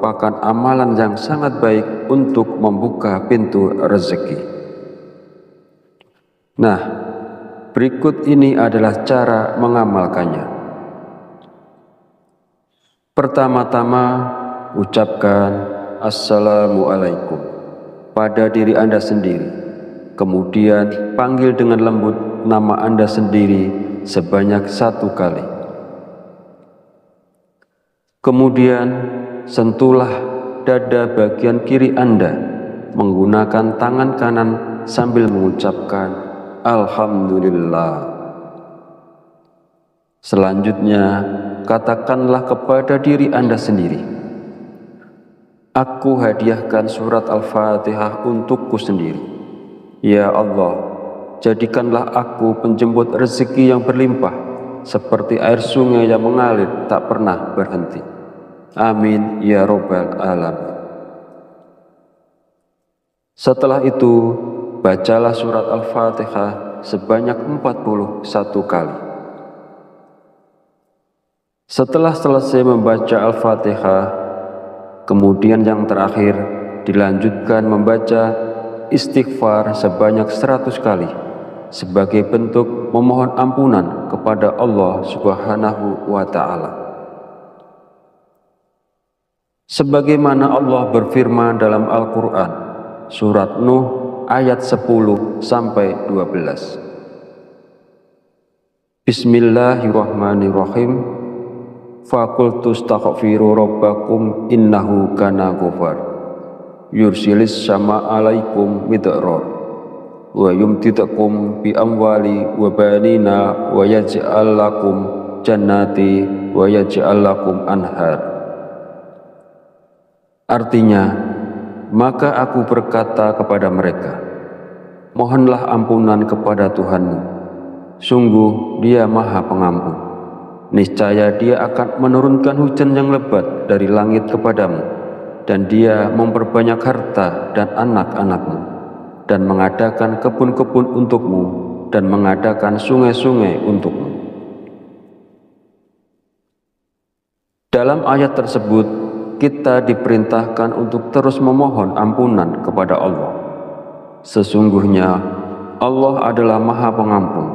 merupakan amalan yang sangat baik untuk membuka pintu rezeki. Nah, berikut ini adalah cara mengamalkannya. Pertama-tama, ucapkan Assalamualaikum pada diri Anda sendiri. Kemudian panggil dengan lembut nama Anda sendiri sebanyak 1 kali. Kemudian sentuhlah dada bagian kiri Anda menggunakan tangan kanan sambil mengucapkan Alhamdulillah. Selanjutnya, katakanlah kepada diri Anda sendiri, aku hadiahkan surat Al-Fatihah untukku sendiri. Ya Allah, jadikanlah aku penjemput rezeki yang berlimpah, seperti air sungai yang mengalir tak pernah berhenti. Amin ya Rabbal Alamin. Setelah itu, bacalah surat Al-Fatihah sebanyak 41 kali. Setelah selesai membaca Al-Fatihah, kemudian yang terakhir dilanjutkan membaca istighfar sebanyak 100 kali sebagai bentuk memohon ampunan kepada Allah Subhanahu wa Ta'ala. Sebagaimana Allah berfirman dalam Al-Quran, surat Nuh ayat 10-12. Bismillahirrahmanirrahim. Faqultu astaghfiru rabbakum innahu kana ghafar. Yursilis sama alaikum midrar. Wa yumtidakum bi amwali wa banina wa yaj'al lakum jannati wa yaj'al lakum anhar. Artinya, maka aku berkata kepada mereka, mohonlah ampunan kepada Tuhanmu. Sungguh Dia Maha Pengampun. Niscaya Dia akan menurunkan hujan yang lebat dari langit kepadamu, dan Dia memperbanyak harta dan anak-anakmu, dan mengadakan kebun-kebun untukmu, dan mengadakan sungai-sungai untukmu. Dalam ayat tersebut, kita diperintahkan untuk terus memohon ampunan kepada Allah. Sesungguhnya Allah adalah Maha Pengampun,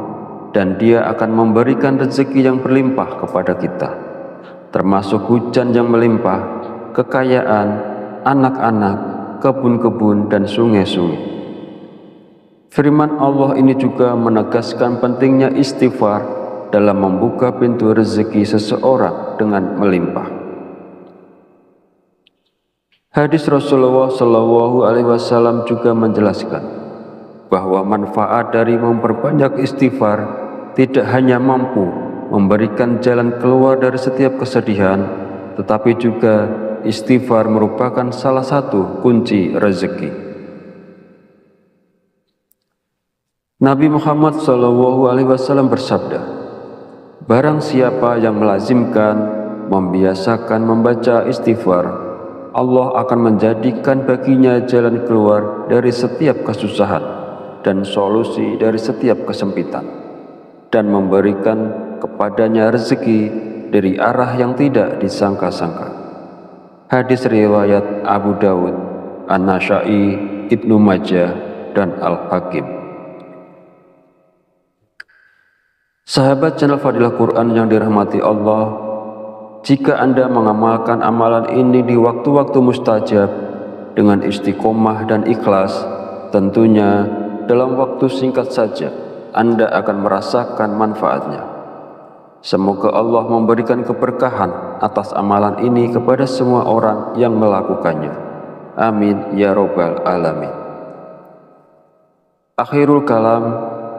dan Dia akan memberikan rezeki yang berlimpah kepada kita, termasuk hujan yang melimpah, kekayaan, anak-anak, kebun-kebun, dan sungai-sungai. Firman Allah ini juga menegaskan pentingnya istighfar dalam membuka pintu rezeki seseorang dengan melimpah. Hadis Rasulullah Shallallahu Alaihi Wasallam juga menjelaskan bahwa manfaat dari memperbanyak istighfar tidak hanya mampu memberikan jalan keluar dari setiap kesedihan, tetapi juga istighfar merupakan salah satu kunci rezeki. Nabi Muhammad Shallallahu Alaihi Wasallam bersabda, barang siapa yang melazimkan, membiasakan membaca istighfar, Allah akan menjadikan baginya jalan keluar dari setiap kesusahan dan solusi dari setiap kesempitan, dan memberikan kepadanya rezeki dari arah yang tidak disangka-sangka. Hadis riwayat Abu Dawud, An-Nasa'i, Ibnu Majah, dan Al-Hakim. Sahabat channel Fadilah Quran yang dirahmati Allah, jika Anda mengamalkan amalan ini di waktu-waktu mustajab dengan istiqomah dan ikhlas, tentunya dalam waktu singkat saja Anda akan merasakan manfaatnya. Semoga Allah memberikan keberkahan atas amalan ini kepada semua orang yang melakukannya. Amin ya Rabbal Alamin. Akhirul kalam,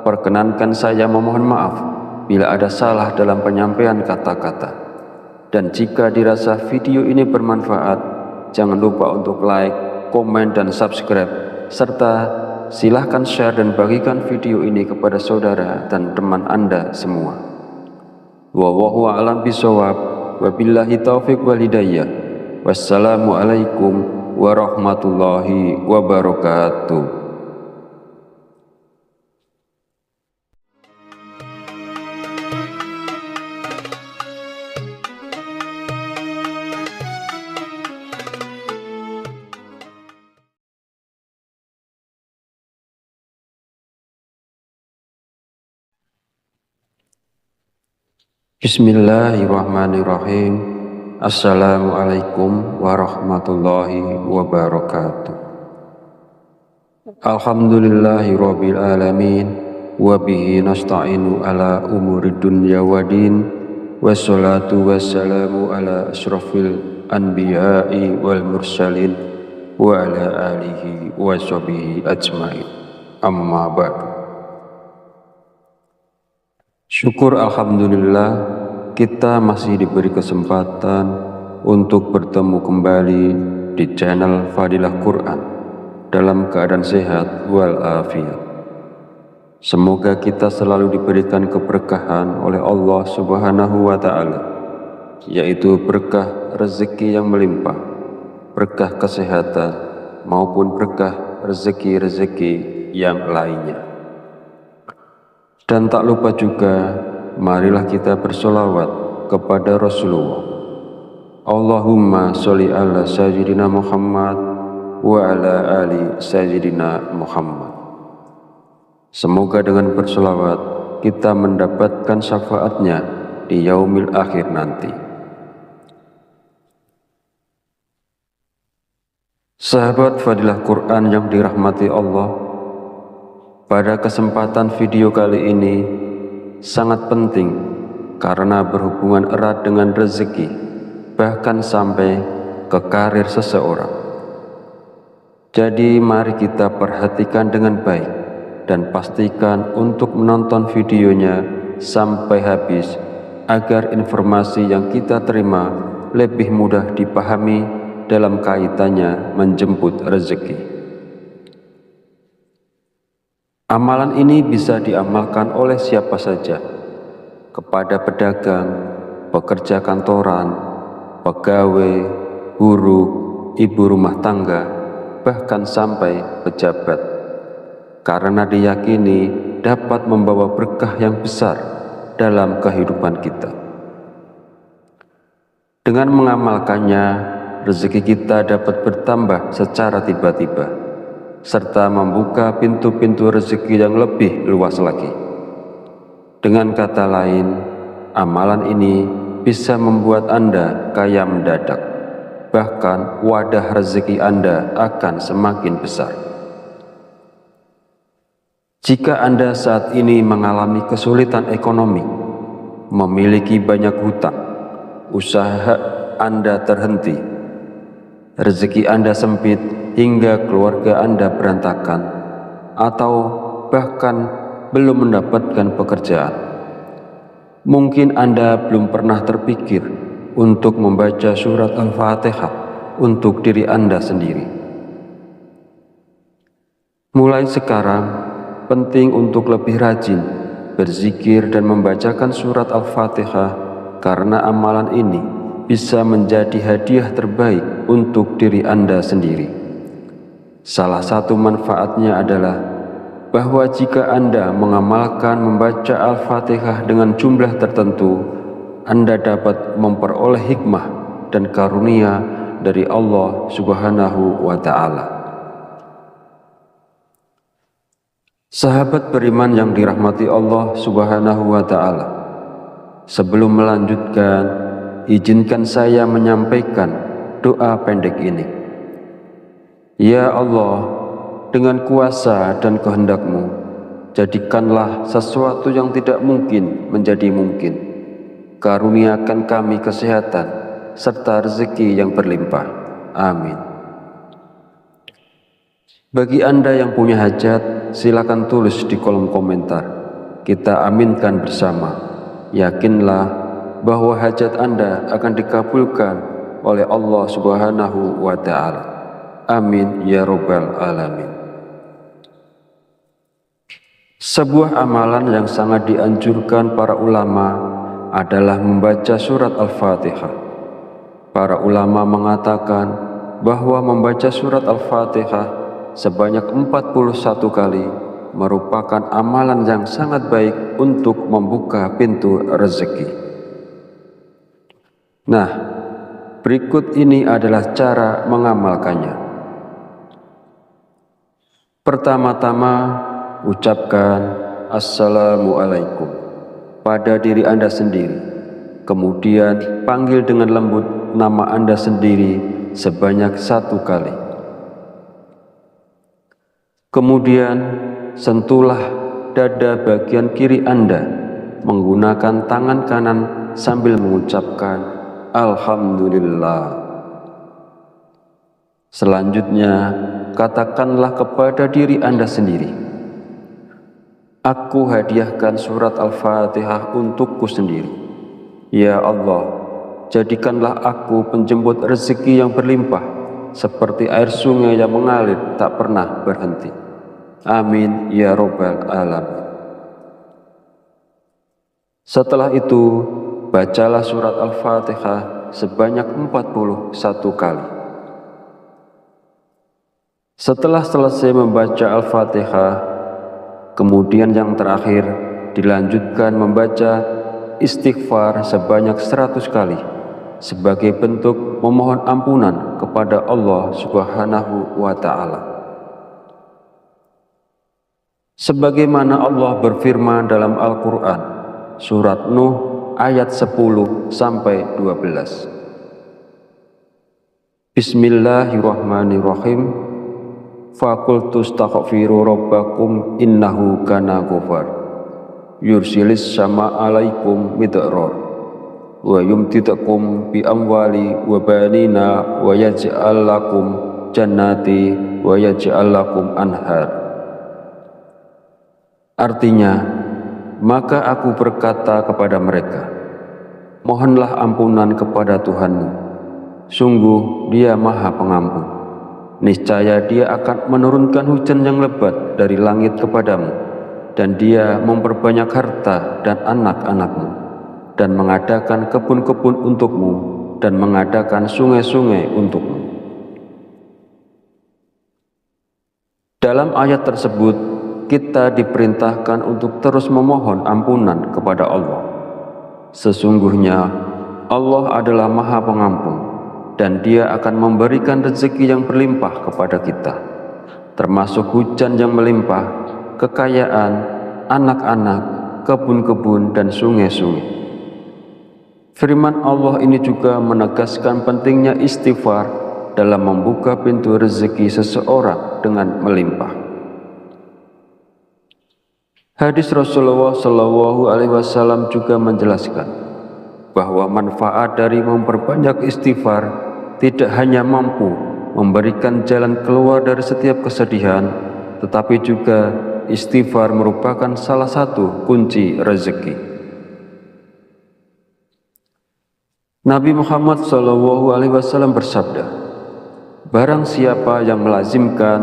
perkenankan saya memohon maaf bila ada salah dalam penyampaian kata-kata. Dan jika dirasa video ini bermanfaat, jangan lupa untuk like, komen, dan subscribe, serta silahkan share dan bagikan video ini kepada saudara dan teman Anda semua. Wallahu a'lam bishawab, wabillahi taufiq wal hidayah. Wassalamualaikum warahmatullahi wabarakatuh. Bismillahirrahmanirrahim. Assalamualaikum warahmatullahi wabarakatuh. Alhamdulillahirabbil alamin wa bihi nasta'inu ala umuri dunya waddin wassalatu wassalamu ala asyrafil anbiya'i wal mursalin wa ala alihi wa sahbihi ajmain. Amma ba'du. Syukur alhamdulillah kita masih diberi kesempatan untuk bertemu kembali di channel Fadilah Quran dalam keadaan sehat walafiat. Semoga kita selalu diberikan keberkahan oleh Allah Subhanahu wa Ta'ala, yaitu berkah rezeki yang melimpah, berkah kesehatan maupun berkah rezeki-rezeki yang lainnya. Dan tak lupa juga, marilah kita bersolawat kepada Rasulullah. Allahumma sholli ala sayyidina Muhammad wa ala ali sayyidina Muhammad. Semoga dengan bersolawat kita mendapatkan syafaatnya di yaumil akhir nanti. Sahabat Fadilah Quran yang dirahmati Allah, pada kesempatan video kali ini sangat penting karena berhubungan erat dengan rezeki, bahkan sampai ke karir seseorang. Jadi mari kita perhatikan dengan baik dan pastikan untuk menonton videonya sampai habis agar informasi yang kita terima lebih mudah dipahami dalam kaitannya menjemput rezeki. Amalan ini bisa diamalkan oleh siapa saja, kepada pedagang, pekerja kantoran, pegawai, guru, ibu rumah tangga, bahkan sampai pejabat, karena diyakini dapat membawa berkah yang besar dalam kehidupan kita. Dengan mengamalkannya, rezeki kita dapat bertambah secara tiba-tiba, serta membuka pintu-pintu rezeki yang lebih luas lagi. Dengan kata lain, amalan ini bisa membuat Anda kaya mendadak, bahkan wadah rezeki Anda akan semakin besar. Jika Anda saat ini mengalami kesulitan ekonomi, memiliki banyak hutang, usaha Anda terhenti, rezeki Anda sempit hingga keluarga Anda berantakan, atau bahkan belum mendapatkan pekerjaan, mungkin Anda belum pernah terpikir untuk membaca surat Al-Fatihah untuk diri Anda sendiri. Mulai sekarang, penting untuk lebih rajin berzikir dan membacakan surat Al-Fatihah, karena amalan ini bisa menjadi hadiah terbaik untuk diri Anda sendiri. Salah satu manfaatnya adalah bahwa jika Anda mengamalkan membaca Al-Fatihah dengan jumlah tertentu, Anda dapat memperoleh hikmah dan karunia dari Allah Subhanahu wa Ta'ala. Sahabat beriman yang dirahmati Allah Subhanahu wa Ta'ala, sebelum melanjutkan, izinkan saya menyampaikan doa pendek ini. Ya Allah, dengan kuasa dan kehendak-Mu, jadikanlah sesuatu yang tidak mungkin menjadi mungkin. Karuniakan kami kesehatan serta rezeki yang berlimpah. Amin. Bagi Anda yang punya hajat, silakan tulis di kolom komentar. Kita aminkan bersama. Yakinlah bahwa hajat Anda akan dikabulkan oleh Allah Subhanahu wa Ta'ala. Amin ya Rabbal alamin. Sebuah amalan yang sangat dianjurkan para ulama adalah membaca surat Al-Fatihah. Para ulama mengatakan bahwa membaca surat Al-Fatihah sebanyak 41 kali merupakan amalan yang sangat baik untuk membuka pintu rezeki. Nah, berikut ini adalah cara mengamalkannya. Pertama-tama, ucapkan Assalamualaikum pada diri Anda sendiri Kemudian panggil dengan lembut nama Anda sendiri sebanyak 1 kali. Kemudian sentuhlah dada bagian kiri Anda menggunakan tangan kanan sambil mengucapkan Alhamdulillah. Selanjutnya, katakanlah kepada diri Anda sendiri, aku hadiahkan surat Al-Fatihah untukku sendiri. Ya Allah, jadikanlah aku penjemput rezeki yang berlimpah, seperti air sungai yang mengalir tak pernah berhenti. Amin ya Rabbal Alamin. Setelah itu, bacalah surat Al-Fatihah sebanyak 41 kali. Setelah selesai membaca Al-Fatihah, kemudian yang terakhir dilanjutkan membaca istighfar sebanyak 100 kali sebagai bentuk memohon ampunan kepada Allah Subhanahu wa Ta'ala. Sebagaimana Allah berfirman dalam Al-Quran, surat Nuh ayat 10-12. Bismillahirrahmanirrahim. Faqultu astaghfiru rabbakum innahu kana ghafar yursilis sama alaikum midrar wa yumtidakum bi amwali wa banina wa yaj'al lakum jannati wa yaj'al lakum anhar. Artinya, maka aku berkata kepada mereka, mohonlah ampunan kepada Tuhanmu, sungguh Dia Maha Pengampun. Niscaya Dia akan menurunkan hujan yang lebat dari langit kepadamu, dan Dia memperbanyak harta dan anak-anakmu, dan mengadakan kebun-kebun untukmu, dan mengadakan sungai-sungai untukmu. Dalam ayat tersebut, kita diperintahkan untuk terus memohon ampunan kepada Allah. Sesungguhnya Allah adalah Maha Pengampun, dan Dia akan memberikan rezeki yang berlimpah kepada kita, termasuk hujan yang melimpah, kekayaan, anak-anak, kebun-kebun, dan sungai-sungai. Firman Allah ini juga menegaskan pentingnya istighfar dalam membuka pintu rezeki seseorang dengan melimpah. Hadis Rasulullah SAW juga menjelaskan bahwa manfaat dari memperbanyak istighfar tidak hanya mampu memberikan jalan keluar dari setiap kesedihan, tetapi juga istighfar merupakan salah satu kunci rezeki. Nabi Muhammad SAW bersabda, barang siapa yang melazimkan,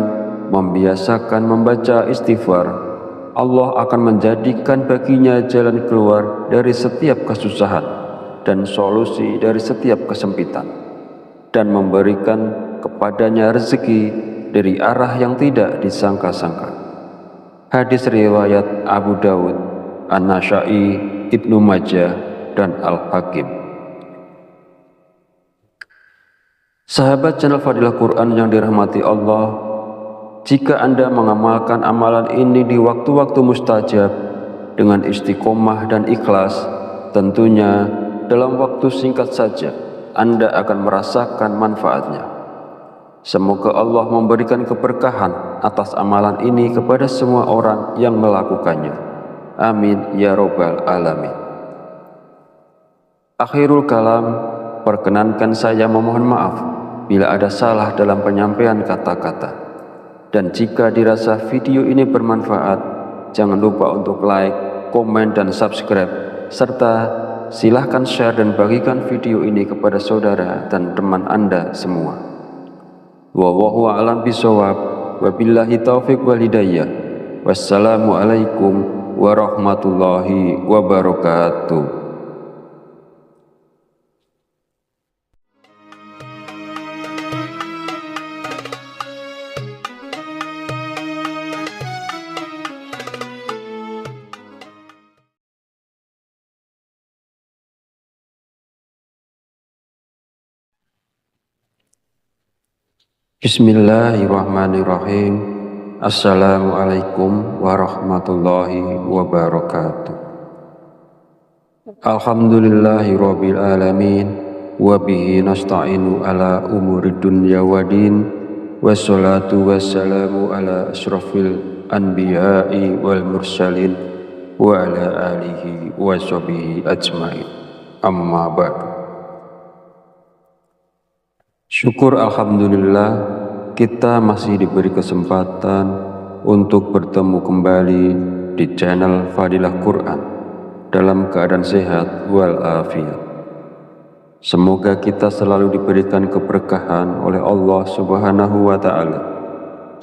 membiasakan membaca istighfar, Allah akan menjadikan baginya jalan keluar dari setiap kesusahan dan solusi dari setiap kesempitan, dan memberikan kepadanya rezeki dari arah yang tidak disangka-sangka. Hadis riwayat Abu Dawud, An-Nasa'i, Ibnu Majah, dan Al-Hakim. Sahabat channel Fadilah Quran yang dirahmati Allah, jika Anda mengamalkan amalan ini di waktu-waktu mustajab dengan istiqomah dan ikhlas, tentunya dalam waktu singkat saja Anda akan merasakan manfaatnya. Semoga Allah memberikan keberkahan atas amalan ini kepada semua orang yang melakukannya. Amin ya Rabbal Alamin. Akhirul kalam, perkenankan saya memohon maaf bila ada salah dalam penyampaian kata-kata. Dan jika dirasa video ini bermanfaat, jangan lupa untuk like, komen, dan subscribe, serta silahkan share dan bagikan video ini kepada saudara dan teman Anda semua. Wallahu a'lam bishawab, wabillahi taufiq wal hidayah. Wassalamualaikum warahmatullahi wabarakatuh. Bismillahirrahmanirrahim. Assalamualaikum warahmatullahi wabarakatuh. Alhamdulillahi rabbil alamin, wa bihi nasta'inu ala umuri dunya wa din, wassalatu wassalamu ala asrafil anbiya'i wal mursalin wa ala alihi wa sahbihi ajmain. Amma ba'du. Syukur alhamdulillah kita masih diberi kesempatan untuk bertemu kembali di channel Fadilah Quran dalam keadaan sehat walafiat. Semoga kita selalu diberikan keberkahan oleh Allah Subhanahu wa Ta'ala,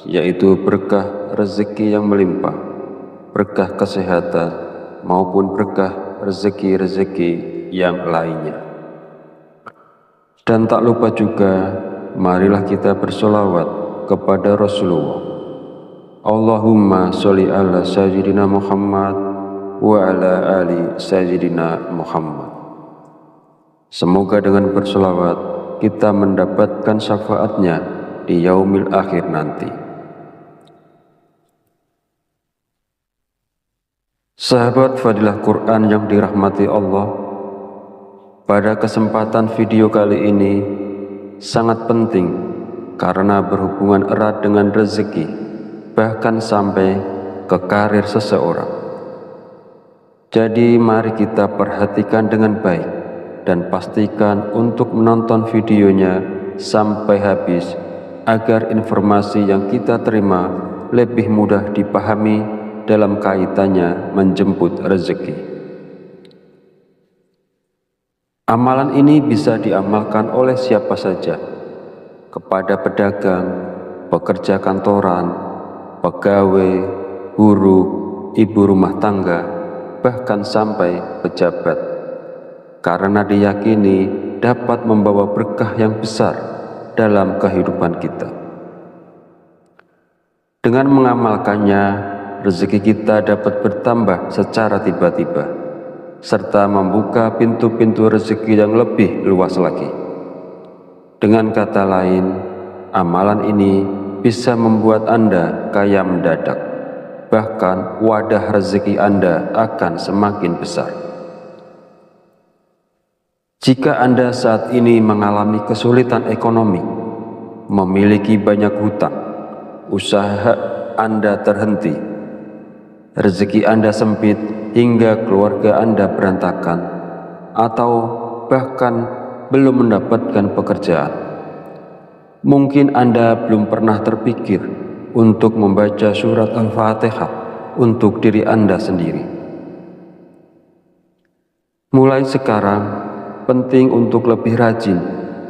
yaitu berkah rezeki yang melimpah, berkah kesehatan, maupun berkah rezeki-rezeki yang lainnya. Dan tak lupa juga, marilah kita bersolawat kepada Rasulullah. Allahumma sholli ala sayyidina Muhammad wa ala ali sayyidina Muhammad. Semoga dengan bersolawat kita mendapatkan syafaatnya di yaumil akhir nanti. Sahabat Fadilah Quran yang dirahmati Allah, pada kesempatan video kali ini sangat penting karena berhubungan erat dengan rezeki, bahkan sampai ke karir seseorang. Jadi mari kita perhatikan dengan baik dan pastikan untuk menonton videonya sampai habis agar informasi yang kita terima lebih mudah dipahami dalam kaitannya menjemput rezeki. Amalan ini bisa diamalkan oleh siapa saja, kepada pedagang, pekerja kantoran, pegawai, guru, ibu rumah tangga, bahkan sampai pejabat, karena diyakini dapat membawa berkah yang besar dalam kehidupan kita. Dengan mengamalkannya, rezeki kita dapat bertambah secara tiba-tiba, serta membuka pintu-pintu rezeki yang lebih luas lagi. Dengan kata lain, amalan ini bisa membuat Anda kaya mendadak, bahkan wadah rezeki Anda akan semakin besar. Jika Anda saat ini mengalami kesulitan ekonomi, memiliki banyak hutang, usaha Anda terhenti, rezeki Anda sempit hingga keluarga Anda berantakan, atau bahkan belum mendapatkan pekerjaan, mungkin Anda belum pernah terpikir untuk membaca surat Al-Fatihah untuk diri Anda sendiri. Mulai sekarang, penting untuk lebih rajin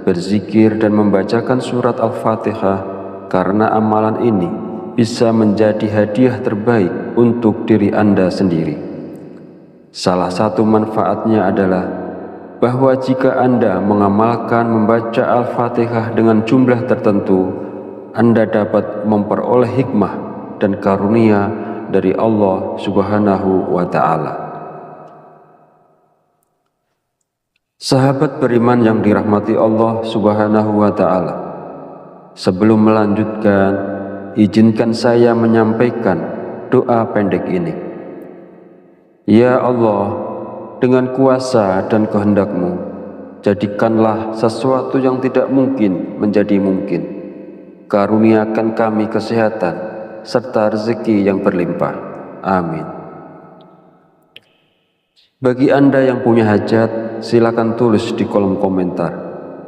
berzikir dan membacakan surat Al-Fatihah, karena amalan ini bisa menjadi hadiah terbaik untuk diri Anda sendiri. Salah satu manfaatnya adalah bahwa jika Anda mengamalkan membaca Al-Fatihah dengan jumlah tertentu, Anda dapat memperoleh hikmah dan karunia dari Allah Subhanahu wa Ta'ala. Sahabat beriman yang dirahmati Allah Subhanahu wa Ta'ala, sebelum melanjutkan, izinkan saya menyampaikan doa pendek ini. Ya Allah, dengan kuasa dan kehendak-Mu, jadikanlah sesuatu yang tidak mungkin menjadi mungkin. Karuniakan kami kesehatan serta rezeki yang berlimpah. Amin. Bagi Anda yang punya hajat, silakan tulis di kolom komentar.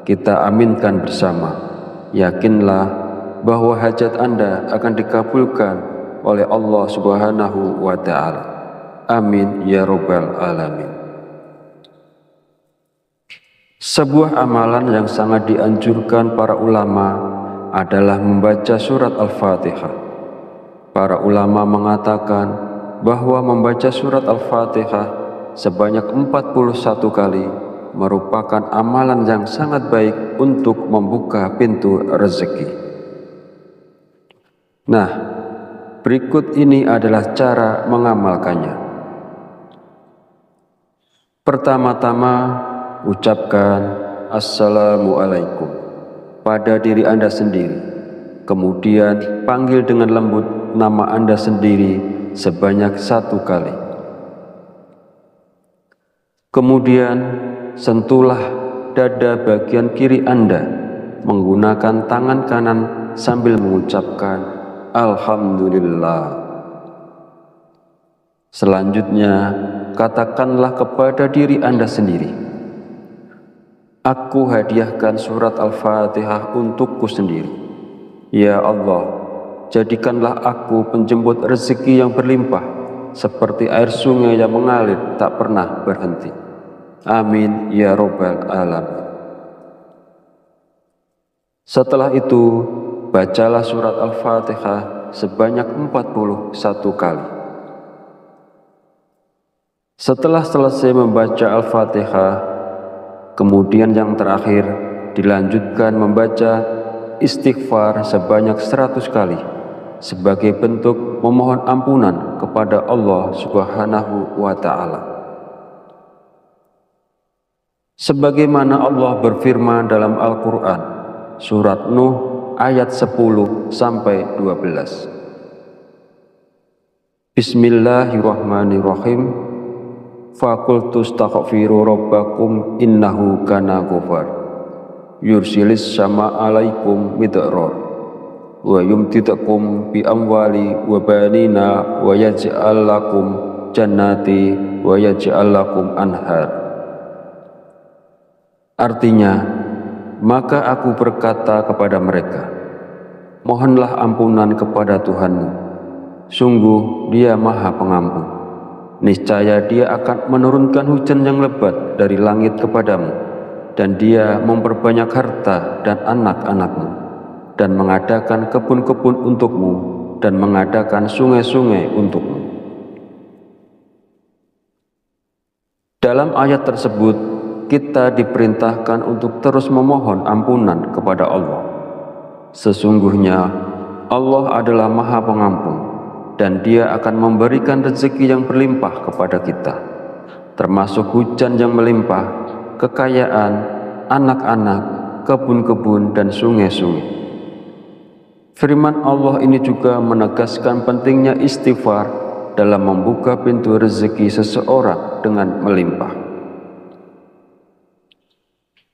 Kita aminkan bersama. Yakinlah bahwa hajat Anda akan dikabulkan oleh Allah Subhanahu wa Ta'ala. Amin ya Rabbal Alamin. Sebuah amalan yang sangat dianjurkan para ulama adalah membaca surat Al-Fatihah. Para ulama mengatakan bahwa membaca surat Al-Fatihah sebanyak 41 kali merupakan amalan yang sangat baik untuk membuka pintu rezeki. Nah, berikut ini adalah cara mengamalkannya. Pertama-tama, ucapkan Assalamualaikum pada diri Anda sendiri. Kemudian panggil dengan lembut nama Anda sendiri sebanyak 1 kali. Kemudian sentuhlah dada bagian kiri Anda menggunakan tangan kanan sambil mengucapkan Alhamdulillah. Selanjutnya, katakanlah kepada diri Anda sendiri, aku hadiahkan surat Al-Fatihah untukku sendiri. Ya Allah, jadikanlah aku penjemput rezeki yang berlimpah, seperti air sungai yang mengalir tak pernah berhenti. Amin ya Rabbal Alamin. Setelah itu, bacalah surat Al-Fatihah sebanyak 41 kali. Setelah selesai membaca Al-Fatihah, kemudian yang terakhir dilanjutkan membaca istighfar sebanyak 100 kali sebagai bentuk memohon ampunan kepada Allah Subhanahu wa Ta'ala. Sebagaimana Allah berfirman dalam Al-Quran, surat Nuh ayat 10-12. Bismillahirrahmanirrahim. Fakultu astaghfiru rabbakum innahu kana ghafar yursilis sama alaikum midrar wa yumtidakum bi amwali wa banina wa yaj'al lakum jannati wa yaj'al lakum anhar. Artinya, maka aku berkata kepada mereka, mohonlah ampunan kepada Tuhanmu, sungguh Dia Maha Pengampun. Niscaya Dia akan menurunkan hujan yang lebat dari langit kepadamu, dan Dia memperbanyak harta dan anak-anakmu, dan mengadakan kebun-kebun untukmu, dan mengadakan sungai-sungai untukmu. Dalam ayat tersebut, kita diperintahkan untuk terus memohon ampunan kepada Allah. Sesungguhnya Allah adalah Maha Pengampun, dan Dia akan memberikan rezeki yang berlimpah kepada kita, termasuk hujan yang melimpah, kekayaan, anak-anak, kebun-kebun, dan sungai-sungai. Firman Allah ini juga menegaskan pentingnya istighfar dalam membuka pintu rezeki seseorang dengan melimpah.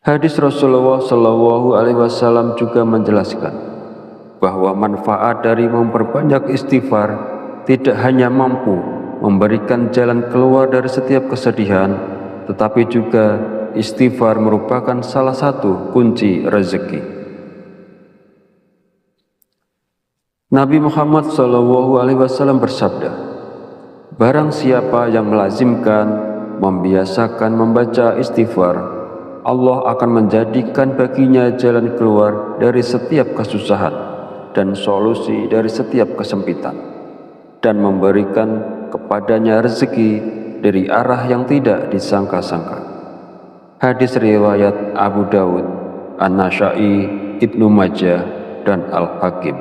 Hadis Rasulullah SAW juga menjelaskan bahwa manfaat dari memperbanyak istighfar tidak hanya mampu memberikan jalan keluar dari setiap kesedihan, tetapi juga istighfar merupakan salah satu kunci rezeki. Nabi Muhammad SAW bersabda, barang siapa yang melazimkan, membiasakan membaca istighfar, Allah akan menjadikan baginya jalan keluar dari setiap kesusahan dan solusi dari setiap kesempitan, dan memberikan kepadanya rezeki dari arah yang tidak disangka-sangka. Hadis riwayat Abu Dawud, An-Nasa'i, Ibnu Majah, dan Al-Hakim.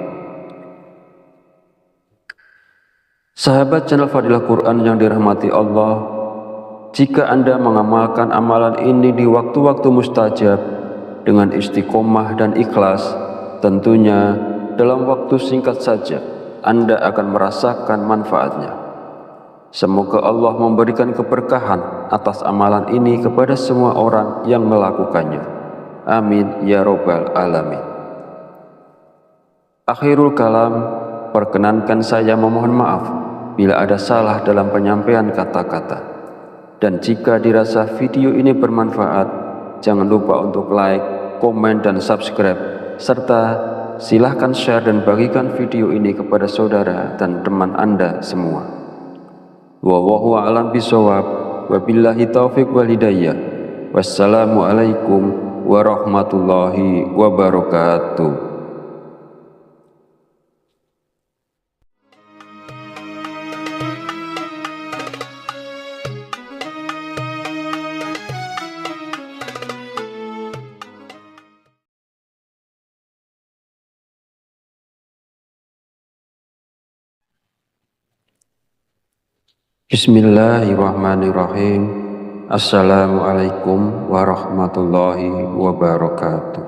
Sahabat channel Fadilah Quran yang dirahmati Allah, jika Anda mengamalkan amalan ini di waktu-waktu mustajab dengan istiqomah dan ikhlas, tentunya dalam waktu singkat saja Anda akan merasakan manfaatnya. Semoga Allah memberikan keberkahan atas amalan ini kepada semua orang yang melakukannya. Amin ya Rabbal Alamin. Akhirul kalam, perkenankan saya memohon maaf bila ada salah dalam penyampaian kata-kata. Dan jika dirasa video ini bermanfaat, jangan lupa untuk like, komen, dan subscribe, serta silahkan share dan bagikan video ini kepada saudara dan teman Anda semua. Wallahu a'lam bishawab, wabillahi taufiq wal hidayah. Wassalamualaikum warahmatullahi wabarakatuh. Bismillahirrahmanirrahim. Assalamualaikum warahmatullahi wabarakatuh.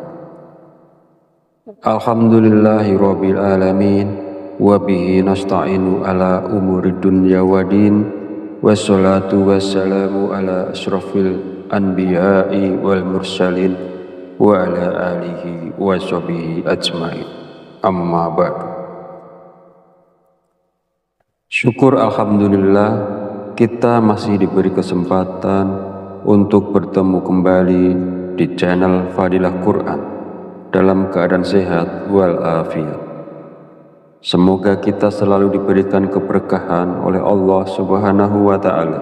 Alhamdulillahirabbil alamin wa bihi nasta'inu ala umurid dunya waddin. wassalatu wassalamu ala ashrafil anbiya'i wal mursalin wa ala alihi wa sahbihi ajmain. Amma ba'du. Syukur alhamdulillah kita masih diberi kesempatan untuk bertemu kembali di channel Fadilah Quran dalam keadaan sehat walafiat. Semoga kita selalu diberikan keberkahan oleh Allah Subhanahu wa Ta'ala,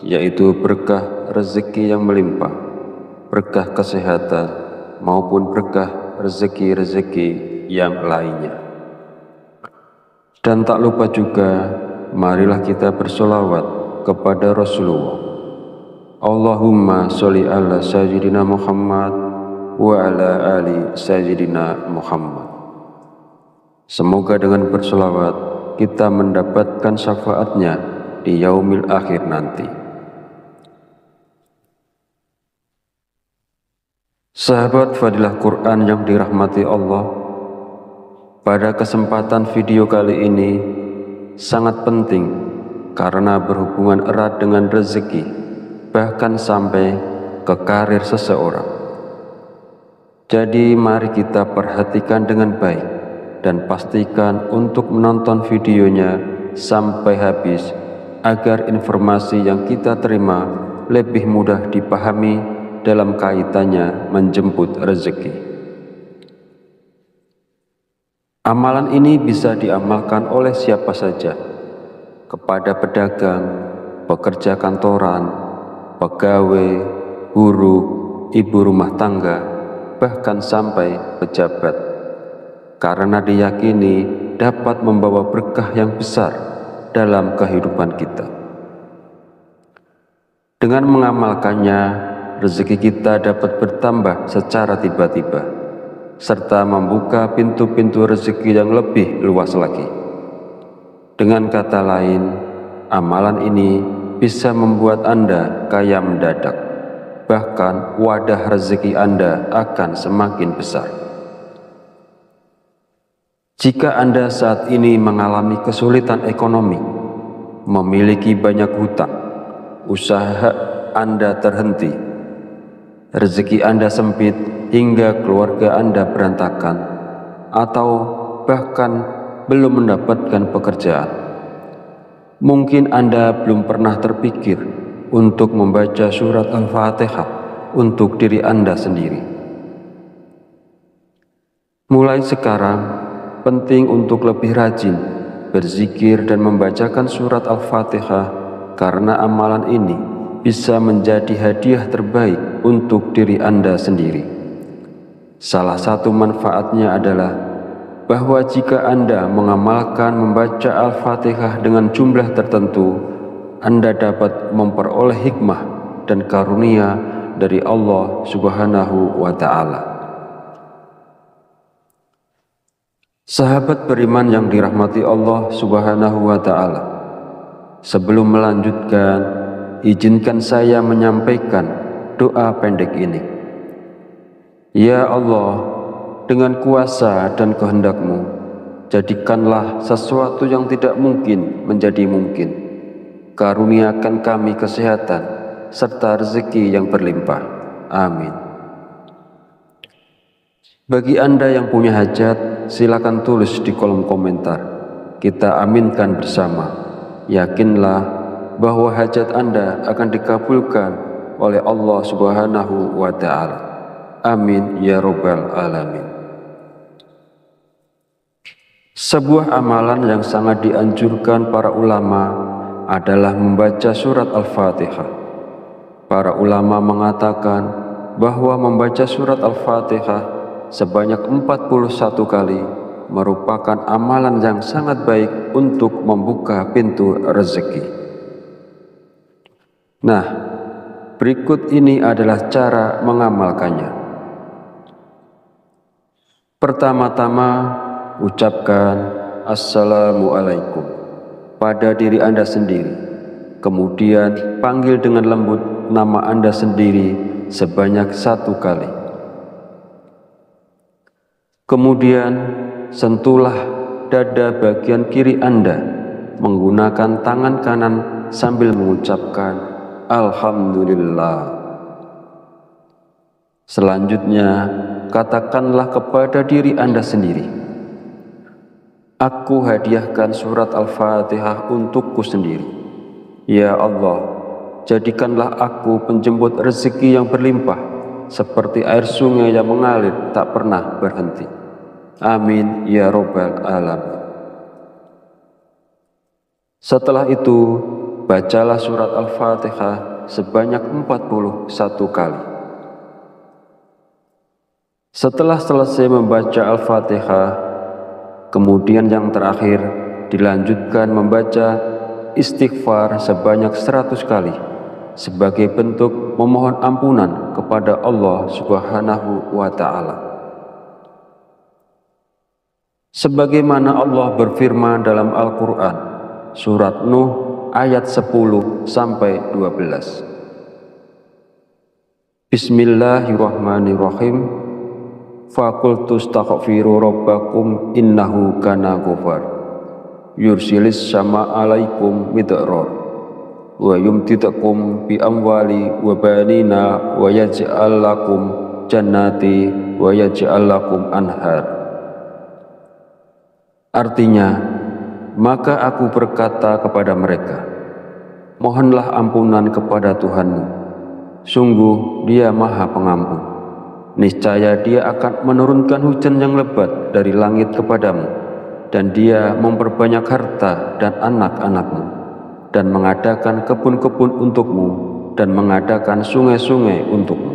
yaitu berkah rezeki yang melimpah, berkah kesehatan, maupun berkah rezeki-rezeki yang lainnya. Dan tak lupa juga, marilah kita bersolawat kepada Rasulullah. Allahumma sholli ala sayyidina Muhammad wa ala ali sayyidina Muhammad. Semoga dengan bersolawat kita mendapatkan syafaatnya di yaumil akhir nanti. Sahabat Fadilah Quran yang dirahmati Allah, pada kesempatan video kali ini sangat penting karena berhubungan erat dengan rezeki, bahkan sampai ke karir seseorang. Jadi mari kita perhatikan dengan baik dan pastikan untuk menonton videonya sampai habis agar informasi yang kita terima lebih mudah dipahami dalam kaitannya menjemput rezeki. Amalan ini bisa diamalkan oleh siapa saja, kepada pedagang, pekerja kantoran, pegawai, buruh, ibu rumah tangga, bahkan sampai pejabat, karena diyakini dapat membawa berkah yang besar dalam kehidupan kita. Dengan mengamalkannya, rezeki kita dapat bertambah secara tiba-tiba, serta membuka pintu-pintu rezeki yang lebih luas lagi. Dengan kata lain, amalan ini bisa membuat Anda kaya mendadak, bahkan wadah rezeki Anda akan semakin besar. Jika Anda saat ini mengalami kesulitan ekonomi, memiliki banyak hutang, usaha Anda terhenti, rezeki Anda sempit hingga keluarga Anda berantakan, atau bahkan belum mendapatkan pekerjaan, mungkin Anda belum pernah terpikir untuk membaca surat Al-Fatihah untuk diri Anda sendiri. Mulai sekarang, penting untuk lebih rajin berzikir dan membacakan surat Al-Fatihah, karena amalan ini bisa menjadi hadiah terbaik untuk diri Anda sendiri. Salah satu manfaatnya adalah bahwa jika Anda mengamalkan membaca Al-Fatihah dengan jumlah tertentu, Anda dapat memperoleh hikmah dan karunia dari Allah Subhanahu wa Ta'ala. Sahabat beriman yang dirahmati Allah Subhanahu wa Ta'ala, sebelum melanjutkan, izinkan saya menyampaikan doa pendek ini. Ya Allah, dengan kuasa dan kehendak-Mu, jadikanlah sesuatu yang tidak mungkin menjadi mungkin. Karuniakan kami kesehatan serta rezeki yang berlimpah. Amin. Bagi Anda yang punya hajat, silakan tulis di kolom komentar. Kita aminkan bersama. Yakinlah bahwa hajat Anda akan dikabulkan oleh Allah Subhanahu wa Ta'ala. Amin ya Rabbal Alamin. Sebuah amalan yang sangat dianjurkan para ulama adalah membaca surat Al-Fatihah. Para ulama mengatakan bahwa membaca surat Al-Fatihah sebanyak 41 kali merupakan amalan yang sangat baik untuk membuka pintu rezeki. Nah, berikut ini adalah cara mengamalkannya. Pertama-tama, ucapkan Assalamualaikum pada diri Anda sendiri. Kemudian panggil dengan lembut nama Anda sendiri sebanyak 1 kali. Kemudian sentuhlah dada bagian kiri Anda menggunakan tangan kanan sambil mengucapkan Alhamdulillah. Selanjutnya, katakanlah kepada diri Anda sendiri, aku hadiahkan surat Al-Fatihah untukku sendiri. Ya Allah, jadikanlah aku penjemput rezeki yang berlimpah, seperti air sungai yang mengalir tak pernah berhenti. Amin ya Rabbal Alamin. Setelah itu, bacalah surat Al-Fatihah sebanyak 41 kali. Setelah selesai membaca Al-Fatihah, kemudian yang terakhir dilanjutkan membaca istighfar sebanyak 100 kali sebagai bentuk memohon ampunan kepada Allah Subhanahu wa Ta'ala. Sebagaimana Allah berfirman dalam Al-Quran, surat Nuh ayat 10-12. Bismillahirrahmanirrahim. Faqultu astaghfiru rabbakum innahu kana ghafar yursilis sama alaikum midrar wa yumtidakum bi amwali wa banina wa yaj'al lakum jannati wa yaj'al lakum anhar. Artinya, maka aku berkata kepada mereka, mohonlah ampunan kepada Tuhanmu, sungguh Dia Maha Pengampun. Niscaya Dia akan menurunkan hujan yang lebat dari langit kepadamu, dan Dia memperbanyak harta dan anak-anakmu, dan mengadakan kebun-kebun untukmu, dan mengadakan sungai-sungai untukmu.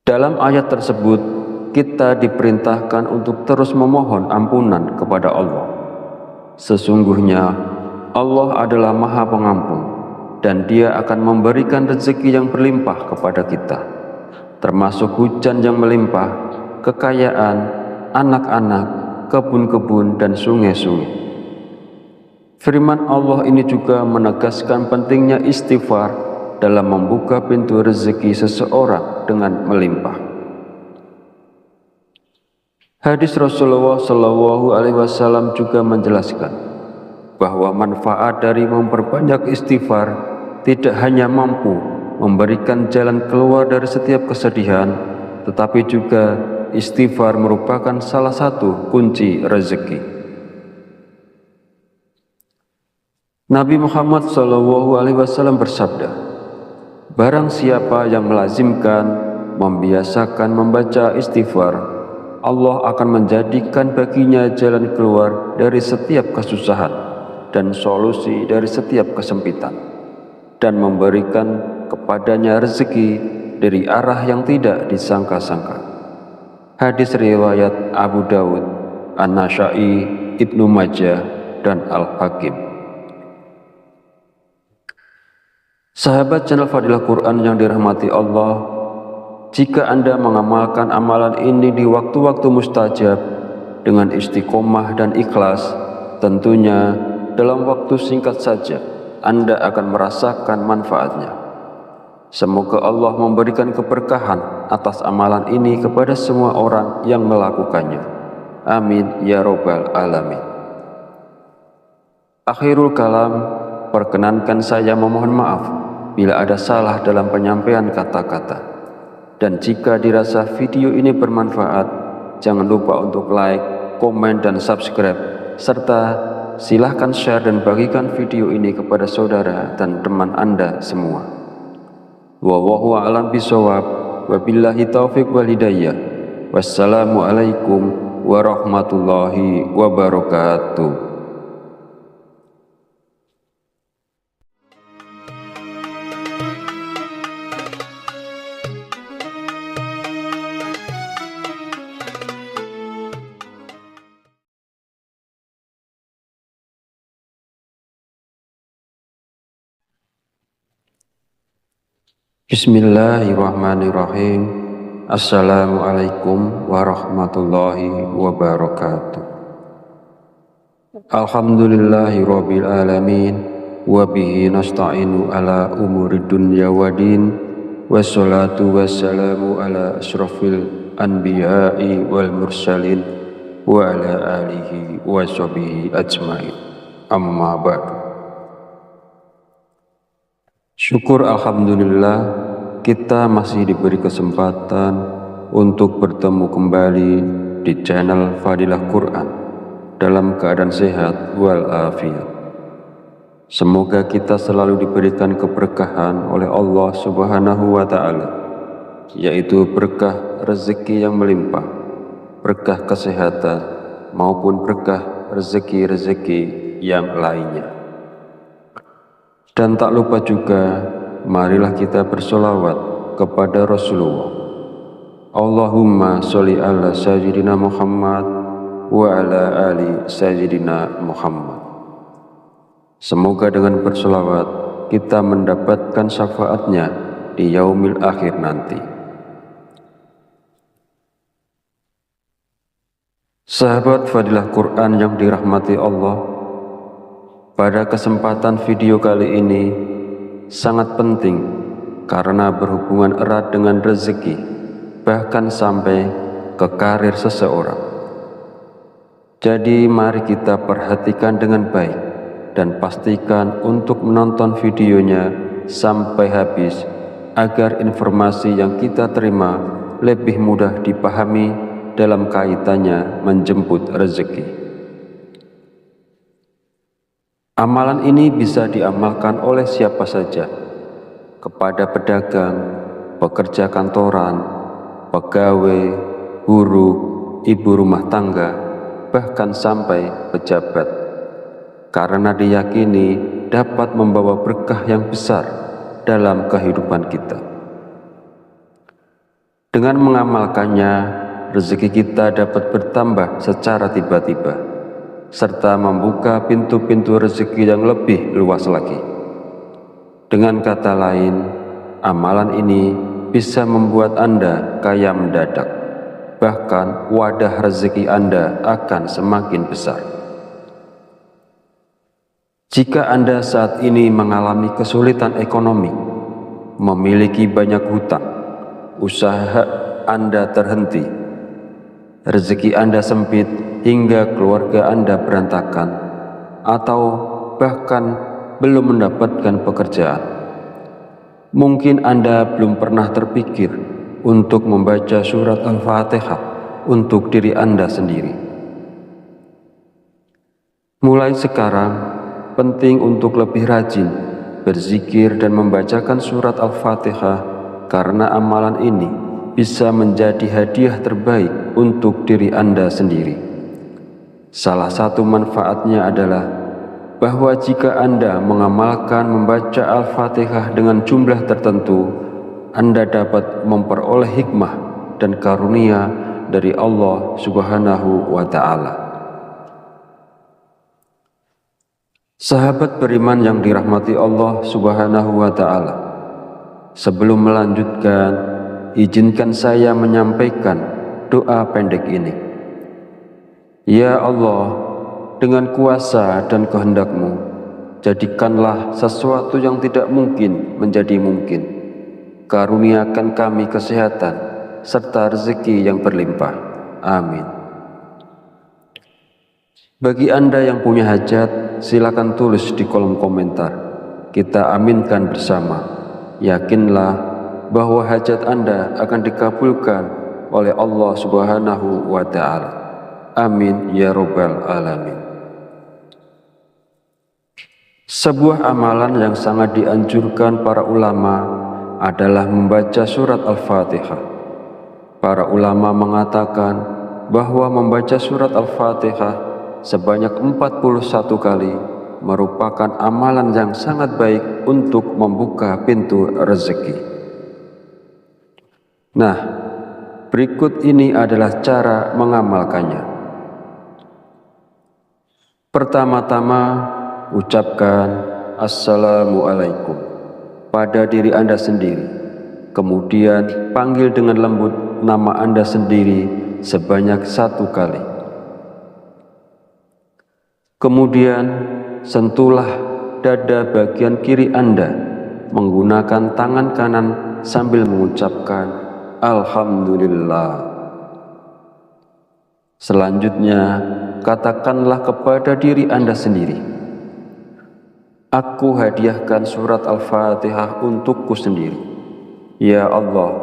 Dalam ayat tersebut, kita diperintahkan untuk terus memohon ampunan kepada Allah. Sesungguhnya Allah adalah Maha Pengampun, dan Dia akan memberikan rezeki yang berlimpah kepada kita, termasuk hujan yang melimpah, kekayaan, anak-anak, kebun-kebun, dan sungai-sungai. Firman Allah ini juga menegaskan pentingnya istighfar dalam membuka pintu rezeki seseorang dengan melimpah. Hadis Rasulullah SAW juga menjelaskan bahwa manfaat dari memperbanyak istighfar tidak hanya mampu memberikan jalan keluar dari setiap kesedihan, tetapi juga istighfar merupakan salah satu kunci rezeki. Nabi Muhammad SAW bersabda, barang siapa yang melazimkan, membiasakan membaca istighfar, Allah akan menjadikan baginya jalan keluar dari setiap kesusahan dan solusi dari setiap kesempitan, dan memberikan kepadanya rezeki dari arah yang tidak disangka-sangka. Hadis riwayat Abu Dawud, An-Nasa'i, Ibnu Majah, dan Al-Hakim. Sahabat channel Fadilah Quran yang dirahmati Allah, jika Anda mengamalkan amalan ini di waktu-waktu mustajab dengan istiqomah dan ikhlas, tentunya dalam waktu singkat saja Anda akan merasakan manfaatnya. Semoga Allah memberikan keberkahan atas amalan ini kepada semua orang yang melakukannya. Amin ya Rabbal Alamin. Akhirul kalam, perkenankan saya memohon maaf bila ada salah dalam penyampaian kata-kata. Dan jika dirasa video ini bermanfaat, jangan lupa untuk like, komen, dan subscribe, serta silahkan share dan bagikan video ini kepada saudara dan teman Anda semua. Wallahu a'lam bishawab, wabillahi taufiq wal hidayah. Wassalamualaikum warahmatullahi wabarakatuh. Bismillahirrahmanirrahim. Assalamualaikum warahmatullahi wabarakatuh. Alhamdulillahi rabbil alamin, wa bihi nasta'inu ala umuri dunya wa din, wassalatu wassalamu ala asrafil anbiya'i wal mursalin wa ala alihi wa sahbihi ajmain. Amma ba'du. Syukur alhamdulillah kita masih diberi kesempatan untuk bertemu kembali di channel Fadilah Quran dalam keadaan sehat walafiat. Semoga kita selalu diberikan keberkahan oleh Allah Subhanahu wa Ta'ala, yaitu berkah rezeki yang melimpah, berkah kesehatan maupun berkah rezeki-rezeki yang lainnya. Dan tak lupa juga, marilah kita bersolawat kepada Rasulullah. Allahumma sholli ala sayyidina Muhammad wa ala ali sayyidina Muhammad. Semoga dengan bersolawat kita mendapatkan syafaatnya di yaumil akhir nanti. Sahabat Fadilah Quran yang dirahmati Allah, pada kesempatan video kali ini sangat penting karena berhubungan erat dengan rezeki, bahkan sampai ke karir seseorang. Jadi mari kita perhatikan dengan baik dan pastikan untuk menonton videonya sampai habis agar informasi yang kita terima lebih mudah dipahami dalam kaitannya menjemput rezeki. Amalan ini bisa diamalkan oleh siapa saja, kepada pedagang, pekerja kantoran, pegawai, buruh, ibu rumah tangga, bahkan sampai pejabat, karena diyakini dapat membawa berkah yang besar dalam kehidupan kita. Dengan mengamalkannya, rezeki kita dapat bertambah secara tiba-tiba, serta membuka pintu-pintu rezeki yang lebih luas lagi. Dengan kata lain, amalan ini bisa membuat Anda kaya mendadak, bahkan wadah rezeki Anda akan semakin besar. Jika Anda saat ini mengalami kesulitan ekonomi, memiliki banyak hutang, usaha Anda terhenti, rezeki Anda sempit hingga keluarga Anda berantakan, atau bahkan belum mendapatkan pekerjaan, mungkin Anda belum pernah terpikir untuk membaca surat Al-Fatihah untuk diri Anda sendiri. Mulai sekarang, penting untuk lebih rajin berzikir dan membacakan surat Al-Fatihah, karena amalan ini bisa menjadi hadiah terbaik untuk diri Anda sendiri. Salah satu manfaatnya adalah bahwa jika Anda mengamalkan membaca Al-Fatihah dengan jumlah tertentu, Anda dapat memperoleh hikmah dan karunia dari Allah Subhanahu wa Ta'ala. Sahabat beriman yang dirahmati Allah Subhanahu wa Ta'ala, sebelum melanjutkan, izinkan saya menyampaikan doa pendek ini. Ya Allah, dengan kuasa dan kehendak-Mu, jadikanlah sesuatu yang tidak mungkin menjadi mungkin. Karuniakan kami kesehatan serta rezeki yang berlimpah. Amin. Bagi Anda yang punya hajat, silakan tulis di kolom komentar. Kita aminkan bersama. Yakinlah bahwa hajat Anda akan dikabulkan oleh Allah Subhanahu wa Ta'ala. Amin ya Rabbal Alamin. Sebuah amalan yang sangat dianjurkan para ulama adalah membaca surat Al-Fatihah. Para ulama mengatakan bahwa membaca surat Al-Fatihah sebanyak 41 kali merupakan amalan yang sangat baik untuk membuka pintu rezeki. Nah, berikut ini adalah cara mengamalkannya. Pertama-tama, ucapkan Assalamualaikum pada diri Anda sendiri. Kemudian panggil dengan lembut nama Anda sendiri sebanyak 1 kali. Kemudian sentuhlah dada bagian kiri Anda menggunakan tangan kanan sambil mengucapkan Alhamdulillah. Selanjutnya, katakanlah kepada diri Anda sendiri, Aku hadiahkan surat Al-Fatihah untukku sendiri. Ya Allah,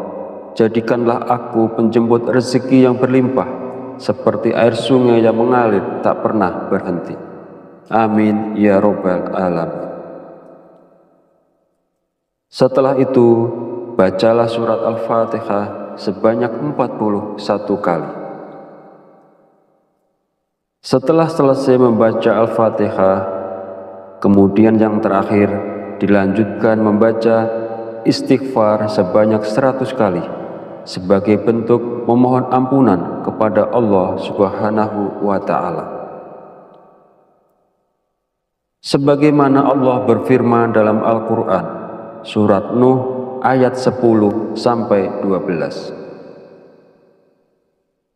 jadikanlah aku penjemput rezeki yang berlimpah, seperti air sungai yang mengalir tak pernah berhenti. Amin ya Rabbal Alamin. Setelah itu, bacalah surat Al-Fatihah sebanyak 41 kali. Setelah selesai membaca Al-Fatihah, kemudian yang terakhir dilanjutkan membaca istighfar sebanyak 100 kali sebagai bentuk memohon ampunan kepada Allah Subhanahu wa Ta'ala. Sebagaimana Allah berfirman dalam Al-Quran, surat Nuh ayat 10-12.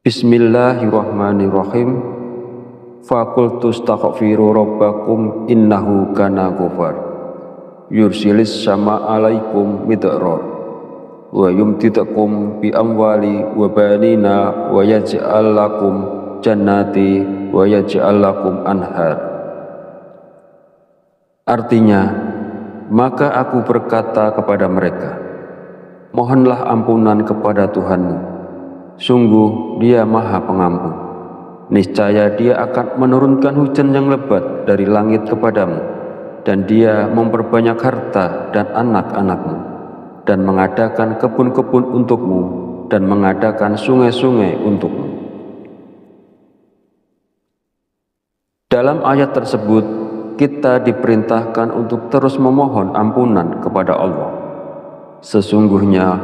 Bismillahirrahmanirrahim. Faqultu astaghfiru rabbakum innahu kana ghafar yursilis sama alaikum midrar wa yumtidakum bi amwali wa banina wa yaj'al lakum jannati wa yaj'al lakum anhar. Artinya, maka aku berkata kepada mereka, mohonlah ampunan kepada Tuhanmu, sungguh Dia Maha Pengampun. Niscaya Dia akan menurunkan hujan yang lebat dari langit kepadamu, dan Dia memperbanyak harta dan anak-anakmu, dan mengadakan kebun-kebun untukmu, dan mengadakan sungai-sungai untukmu. Dalam ayat tersebut, kita diperintahkan untuk terus memohon ampunan kepada Allah. Sesungguhnya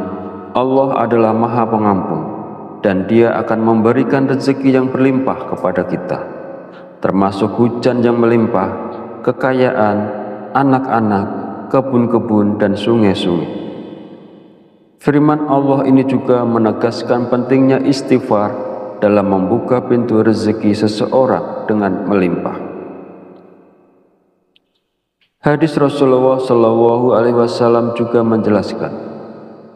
Allah adalah Maha Pengampun, dan Dia akan memberikan rezeki yang berlimpah kepada kita, termasuk hujan yang melimpah, kekayaan, anak-anak, kebun-kebun, dan sungai-sungai. Firman Allah ini juga menegaskan pentingnya istighfar dalam membuka pintu rezeki seseorang dengan melimpah. Hadis Rasulullah SAW juga menjelaskan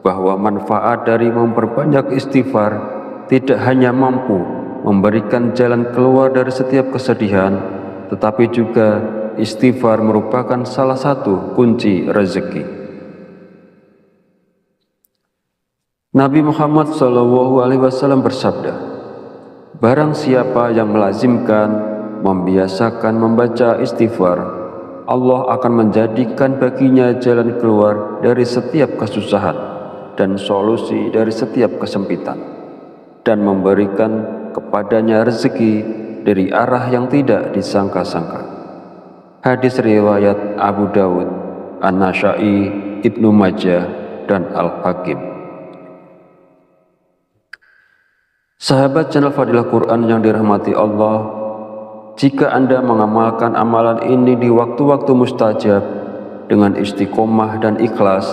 bahwa manfaat dari memperbanyak istighfar tidak hanya mampu memberikan jalan keluar dari setiap kesedihan, tetapi juga istighfar merupakan salah satu kunci rezeki. Nabi Muhammad SAW bersabda, barang siapa yang melazimkan, membiasakan membaca istighfar, Allah akan menjadikan baginya jalan keluar dari setiap kesusahan dan solusi dari setiap kesempitan, dan memberikan kepadanya rezeki dari arah yang tidak disangka-sangka. Hadis riwayat Abu Dawud, An-Nasa'i, Ibnu Majah, dan Al-Hakim. Sahabat channel Fadilah Quran yang dirahmati Allah, jika Anda mengamalkan amalan ini di waktu-waktu mustajab dengan istiqomah dan ikhlas,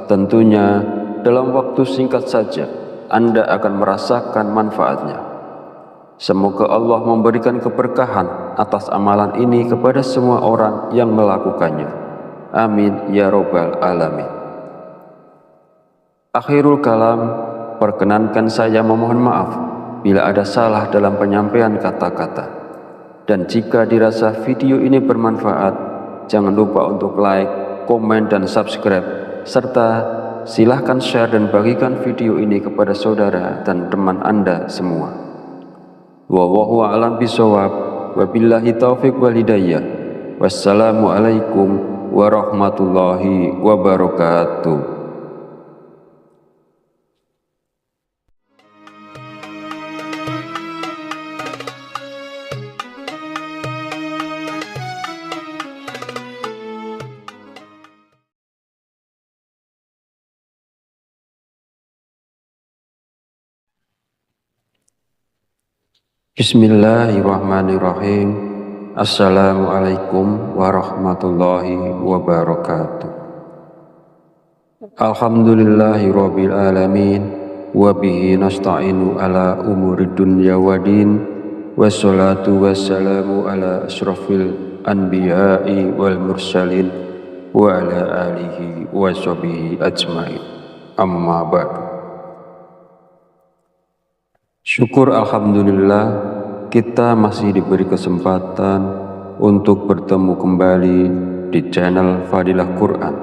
tentunya dalam waktu singkat saja Anda akan merasakan manfaatnya. Semoga Allah memberikan keberkahan atas amalan ini kepada semua orang yang melakukannya. Amin ya Rabbal Alamin. Akhirul kalam, perkenankan saya memohon maaf bila ada salah dalam penyampaian kata-kata. Dan jika dirasa video ini bermanfaat, jangan lupa untuk like, komen, dan subscribe, serta silahkan share dan bagikan video ini kepada saudara dan teman Anda semua. Wallahu a'lam bishawab, wabillahi taufiq wal hidayah. Wassalamualaikum warahmatullahi wabarakatuh. Bismillahirrahmanirrahim. Assalamualaikum warahmatullahi wabarakatuh. Alhamdulillahi rabbil alamin, wa bihi nasta'inu ala umuri dunya waddin, wassalatu wassalamu ala asyrafil anbiya'i wal mursalin wa ala alihi wa sahbihi ajmain. Amma ba'du. Syukur alhamdulillah, kita masih diberi kesempatan untuk bertemu kembali di channel Fadilah Quran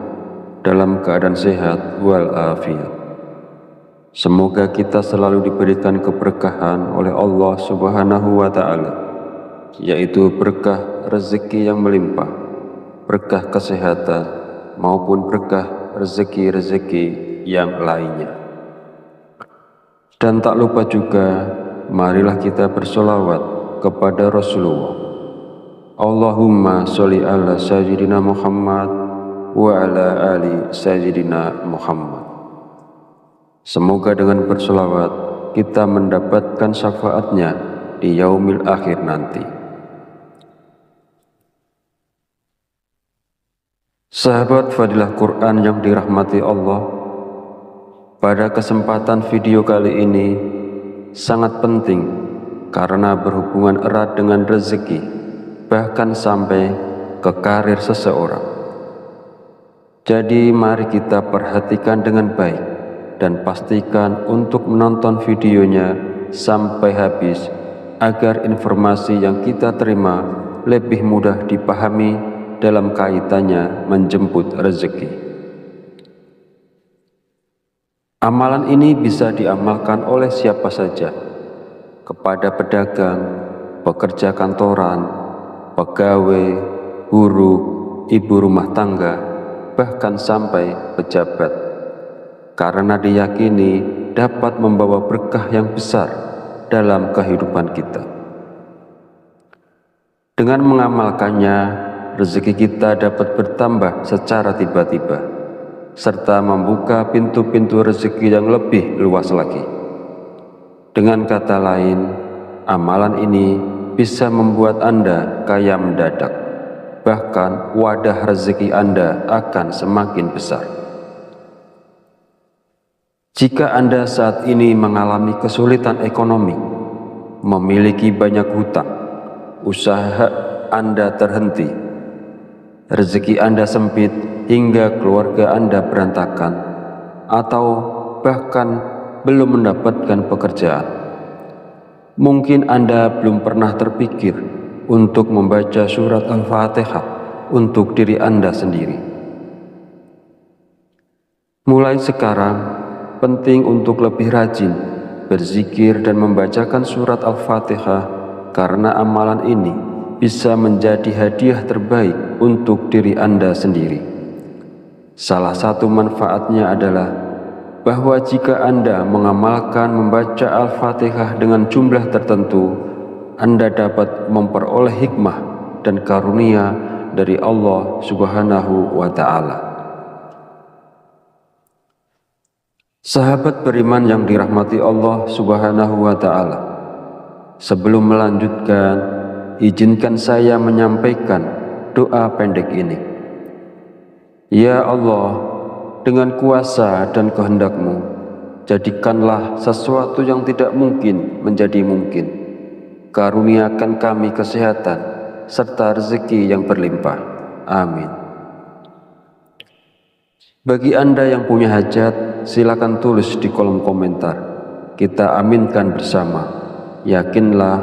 dalam keadaan sehat walafiat. Semoga kita selalu diberikan keberkahan oleh Allah Subhanahu wa Ta'ala, yaitu berkah rezeki yang melimpah, berkah kesehatan, maupun berkah rezeki-rezeki yang lainnya. Dan tak lupa juga, marilah kita bersolawat kepada Rasulullah. Allahumma sholli ala sayyidina Muhammad wa ala ali sayyidina Muhammad. Semoga dengan bersolawat kita mendapatkan syafaatnya di yaumil akhir nanti. Sahabat Fadilah Quran yang dirahmati Allah, pada kesempatan video kali ini sangat penting karena berhubungan erat dengan rezeki, bahkan sampai ke karir seseorang. Jadi mari kita perhatikan dengan baik dan pastikan untuk menonton videonya sampai habis agar informasi yang kita terima lebih mudah dipahami dalam kaitannya menjemput rezeki. Amalan ini bisa diamalkan oleh siapa saja, kepada pedagang, pekerja kantoran, pegawai, guru, ibu rumah tangga, bahkan sampai pejabat, karena diyakini dapat membawa berkah yang besar dalam kehidupan kita. Dengan mengamalkannya, rezeki kita dapat bertambah secara tiba-tiba, serta membuka pintu-pintu rezeki yang lebih luas lagi. Dengan kata lain, amalan ini bisa membuat Anda kaya mendadak, bahkan wadah rezeki Anda akan semakin besar. Jika Anda saat ini mengalami kesulitan ekonomi, memiliki banyak hutang, usaha Anda terhenti, rezeki Anda sempit hingga keluarga Anda berantakan, atau bahkan belum mendapatkan pekerjaan, mungkin Anda belum pernah terpikir untuk membaca surat Al-Fatihah untuk diri Anda sendiri. Mulai sekarang, penting untuk lebih rajin berzikir dan membacakan surat Al-Fatihah, karena amalan ini bisa menjadi hadiah terbaik untuk diri Anda sendiri. Salah satu manfaatnya adalah bahwa jika Anda mengamalkan membaca Al-Fatihah dengan jumlah tertentu, Anda dapat memperoleh hikmah dan karunia dari Allah Subhanahu wa Ta'ala. Sahabat beriman yang dirahmati Allah Subhanahu wa Ta'ala, sebelum melanjutkan, izinkan saya menyampaikan doa pendek ini. Ya Allah, dengan kuasa dan kehendak-Mu, jadikanlah sesuatu yang tidak mungkin menjadi mungkin. Karuniakan kami kesehatan serta rezeki yang berlimpah. Amin. Bagi Anda yang punya hajat, silakan tulis di kolom komentar. Kita aminkan bersama. Yakinlah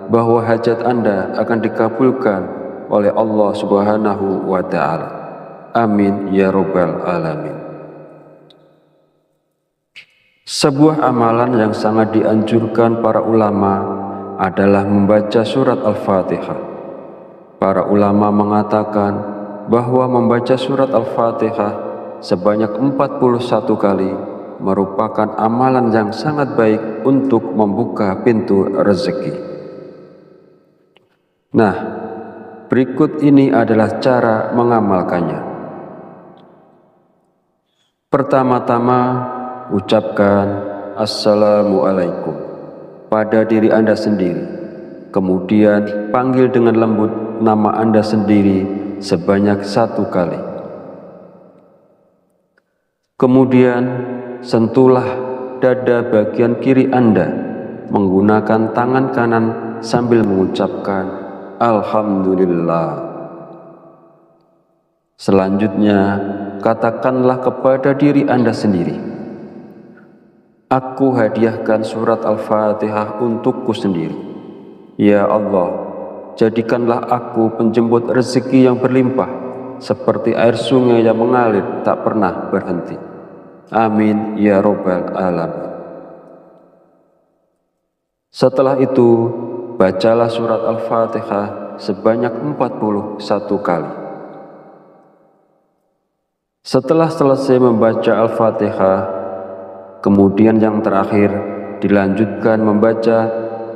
bahwa hajat Anda akan dikabulkan oleh Allah Subhanahu wa Ta'ala. Amin ya Rabbal Alamin. Sebuah amalan yang sangat dianjurkan para ulama adalah membaca surat Al-Fatihah. Para ulama mengatakan bahwa membaca surat Al-Fatihah sebanyak 41 kali merupakan amalan yang sangat baik untuk membuka pintu rezeki. Nah, berikut ini adalah cara mengamalkannya. Pertama-tama, ucapkan Assalamualaikum pada diri Anda sendiri. Kemudian panggil dengan lembut nama Anda sendiri sebanyak 1 kali. Kemudian sentuhlah dada bagian kiri Anda menggunakan tangan kanan sambil mengucapkan Alhamdulillah. Selanjutnya, katakanlah kepada diri Anda sendiri, aku hadiahkan surat Al-Fatihah untukku sendiri. Ya Allah, jadikanlah aku penjemput rezeki yang berlimpah seperti air sungai yang mengalir tak pernah berhenti. Amin ya robbal alamin. Setelah itu, bacalah surat Al-Fatihah sebanyak 41 kali. Setelah selesai membaca Al-Fatihah, kemudian yang terakhir dilanjutkan membaca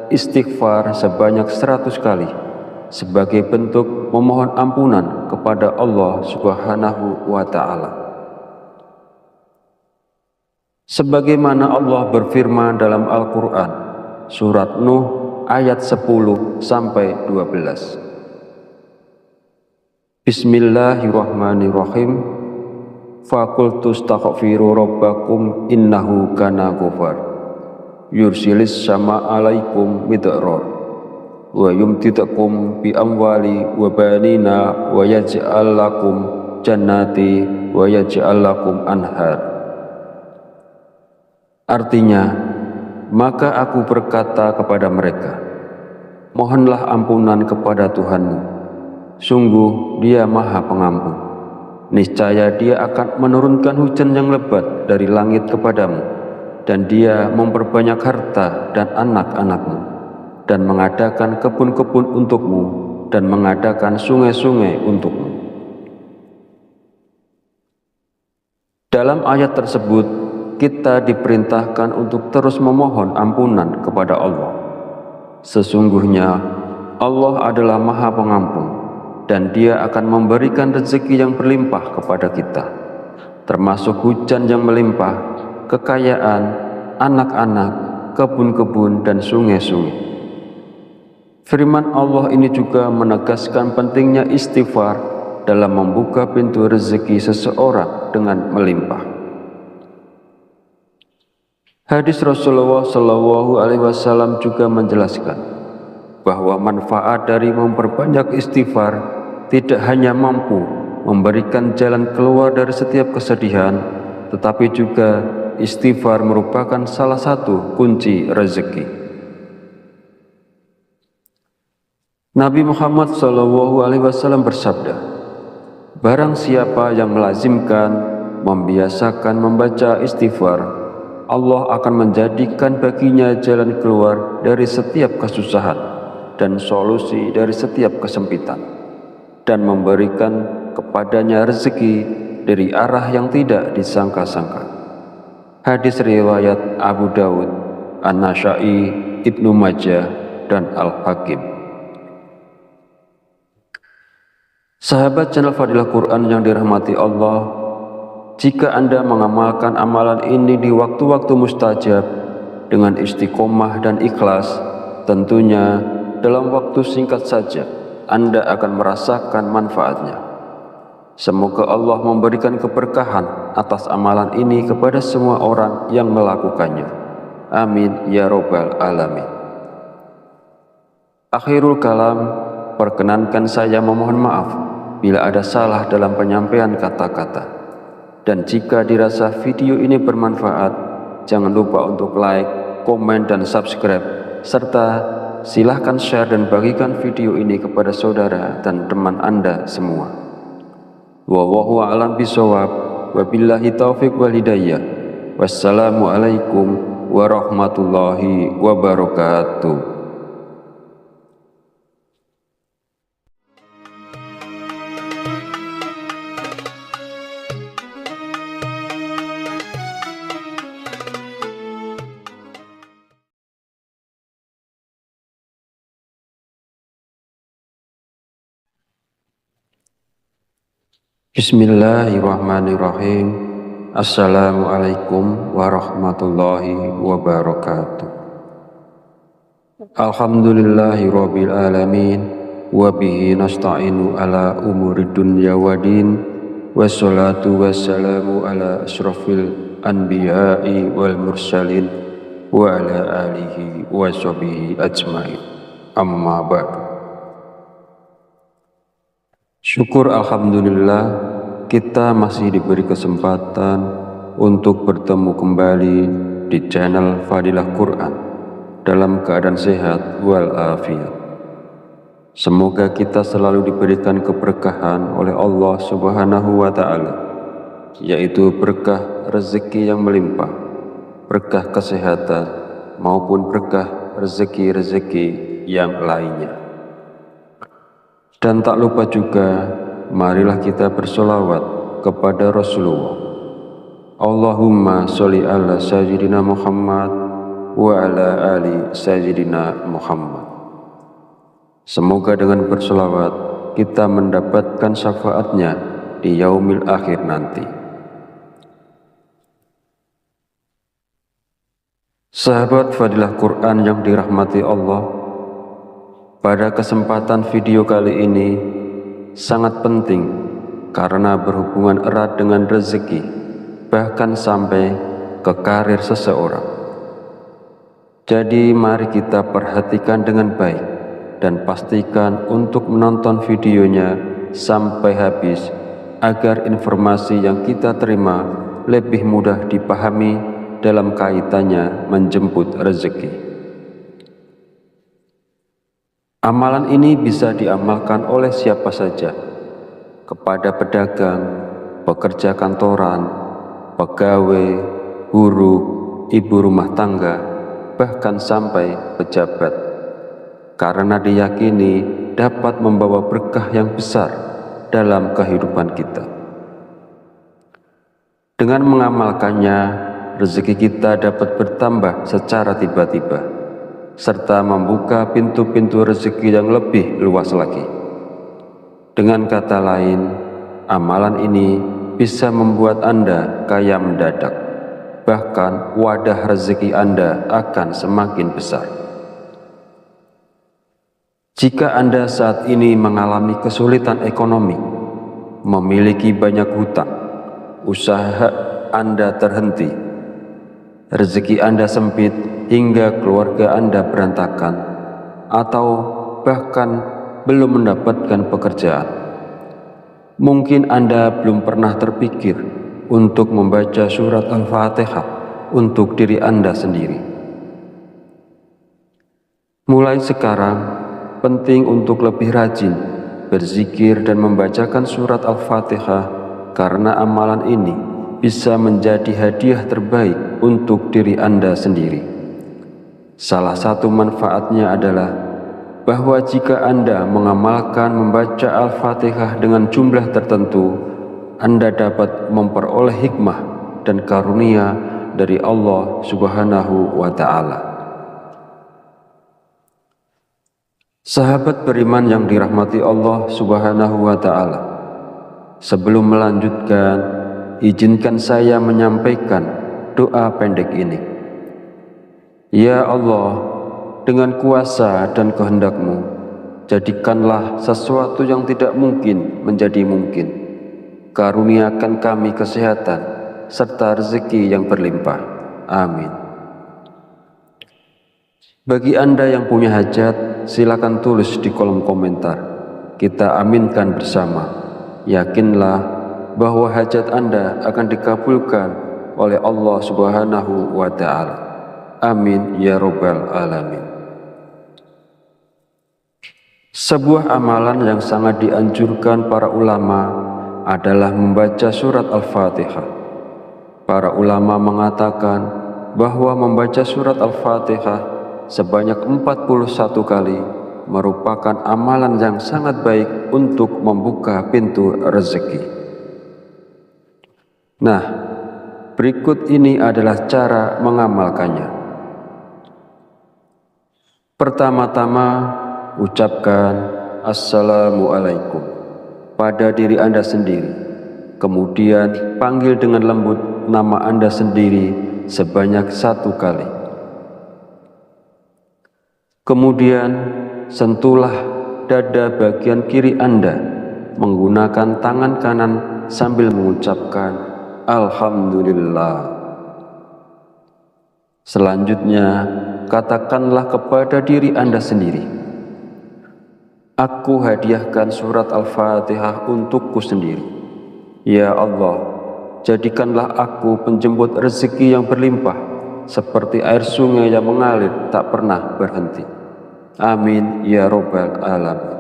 istighfar sebanyak 100 kali sebagai bentuk memohon ampunan kepada Allah Subhanahu wa Ta'ala. Sebagaimana Allah berfirman dalam Al-Quran, surat Nuh ayat 10-12. Bismillahirrahmanirrahim. Faqultu astaghfiru rabbakum innahu kana ghafar. Yursilis sama alaikum midrar wa yumtidakum bi amwali wa banina wa yaj'al lakum jannati wa yaj'al lakum anhar. Artinya, maka aku berkata kepada mereka, mohonlah ampunan kepada Tuhanmu, sungguh Dia Maha Pengampun. Niscaya Dia akan menurunkan hujan yang lebat dari langit kepadamu, dan Dia memperbanyak harta dan anak-anakmu, dan mengadakan kebun-kebun untukmu, dan mengadakan sungai-sungai untukmu. Dalam ayat tersebut, kita diperintahkan untuk terus memohon ampunan kepada Allah. Sesungguhnya Allah adalah Maha Pengampun, dan Dia akan memberikan rezeki yang berlimpah kepada kita, termasuk hujan yang melimpah, kekayaan, anak-anak, kebun-kebun, dan sungai-sungai. Firman Allah ini juga menegaskan pentingnya istighfar dalam membuka pintu rezeki seseorang dengan melimpah. Hadis Rasulullah SAW juga menjelaskan bahwa manfaat dari memperbanyak istighfar tidak hanya mampu memberikan jalan keluar dari setiap kesedihan, tetapi juga istighfar merupakan salah satu kunci rezeki. Nabi Muhammad SAW bersabda, barang siapa yang melazimkan, membiasakan membaca istighfar, Allah akan menjadikan baginya jalan keluar dari setiap kesusahan dan solusi dari setiap kesempitan, dan memberikan kepadanya rezeki dari arah yang tidak disangka-sangka. Hadis riwayat Abu Dawud, An-Nasa'i, Ibnu Majah, dan Al-Hakim. Sahabat channel Fadilah Quran yang dirahmati Allah, jika Anda mengamalkan amalan ini di waktu-waktu mustajab dengan istiqomah dan ikhlas, tentunya dalam waktu singkat saja Anda akan merasakan manfaatnya. Semoga Allah memberikan keberkahan atas amalan ini kepada semua orang yang melakukannya. Amin ya robbal alamin. Akhirul kalam, perkenankan saya memohon maaf bila ada salah dalam penyampaian kata-kata. Dan jika dirasa video ini bermanfaat, jangan lupa untuk like, komen, dan subscribe, serta silahkan share dan bagikan video ini kepada saudara dan teman Anda semua. Wallahu a'lam bishawab, wabillahi taufiq wal hidayah. Wassalamualaikum warahmatullahi wabarakatuh. Bismillahirrahmanirrahim. Assalamualaikum warahmatullahi wabarakatuh. Alhamdulillahirabbil alamin, wa bihi nasta'inu ala umurid dunya waddin, wassalatu wassalamu ala asyrafil anbiya'i wal mursalin wa ala alihi wa sahbihi ajmain. Amma ba'du. Syukur alhamdulillah, kita masih diberi kesempatan untuk bertemu kembali di channel Fadilah Quran dalam keadaan sehat walafiat. Semoga kita selalu diberikan keberkahan oleh Allah Subhanahu wa Ta'ala, yaitu berkah rezeki yang melimpah, berkah kesehatan, maupun berkah rezeki-rezeki yang lainnya. Dan tak lupa juga, marilah kita bersolawat kepada Rasulullah. Allahumma sholli ala sayyidina Muhammad wa ala ali sayyidina Muhammad. Semoga dengan bersolawat kita mendapatkan syafaatnya di yaumil akhir nanti. Sahabat Fadilah Quran yang dirahmati Allah, pada kesempatan video kali ini sangat penting karena berhubungan erat dengan rezeki, bahkan sampai ke karir seseorang. Jadi mari kita perhatikan dengan baik dan pastikan untuk menonton videonya sampai habis agar informasi yang kita terima lebih mudah dipahami dalam kaitannya menjemput rezeki. Amalan ini bisa diamalkan oleh siapa saja, kepada pedagang, pekerja kantoran, pegawai, buruh, ibu rumah tangga, bahkan sampai pejabat, karena diyakini dapat membawa berkah yang besar dalam kehidupan kita. Dengan mengamalkannya, rezeki kita dapat bertambah secara tiba-tiba, serta membuka pintu-pintu rezeki yang lebih luas lagi. Dengan kata lain, amalan ini bisa membuat Anda kaya mendadak, bahkan wadah rezeki Anda akan semakin besar. Jika Anda saat ini mengalami kesulitan ekonomi, memiliki banyak hutang, usaha Anda terhenti, rezeki Anda sempit hingga keluarga Anda berantakan, atau bahkan belum mendapatkan pekerjaan, mungkin Anda belum pernah terpikir untuk membaca surat Al-Fatihah untuk diri Anda sendiri. Mulai sekarang, penting untuk lebih rajin berzikir dan membacakan surat Al-Fatihah, karena amalan ini bisa menjadi hadiah terbaik untuk diri Anda sendiri. Salah satu manfaatnya adalah bahwa jika Anda mengamalkan membaca Al-Fatihah dengan jumlah tertentu, Anda dapat memperoleh hikmah dan karunia dari Allah Subhanahu wa Ta'ala. Sahabat beriman yang dirahmati Allah Subhanahu wa Ta'ala, sebelum melanjutkan, izinkan saya menyampaikan doa pendek ini. Ya Allah, dengan kuasa dan kehendak-Mu, jadikanlah sesuatu yang tidak mungkin menjadi mungkin. Karuniakan kami kesehatan serta rezeki yang berlimpah. Amin. Bagi Anda yang punya hajat, silakan tulis di kolom komentar. Kita aminkan bersama. Yakinlah bahwa hajat Anda akan dikabulkan oleh Allah Subhanahu wa Ta'ala. Amin ya Rabbal Alamin. Sebuah amalan yang sangat dianjurkan para ulama adalah membaca surat Al-Fatihah. Para ulama mengatakan bahwa membaca surat Al-Fatihah sebanyak 41 kali merupakan amalan yang sangat baik untuk membuka pintu rezeki. Nah, berikut ini adalah cara mengamalkannya. Pertama-tama, ucapkan Assalamualaikum pada diri Anda sendiri. Kemudian panggil dengan lembut nama Anda sendiri sebanyak 1 kali. Kemudian sentuhlah dada bagian kiri Anda menggunakan tangan kanan sambil mengucapkan Alhamdulillah. Selanjutnya, katakanlah kepada diri Anda sendiri, aku hadiahkan surat Al-Fatihah untukku sendiri. Ya Allah, jadikanlah aku penjemput rezeki yang berlimpah, seperti air sungai yang mengalir tak pernah berhenti. Amin ya Rabbal Alamin.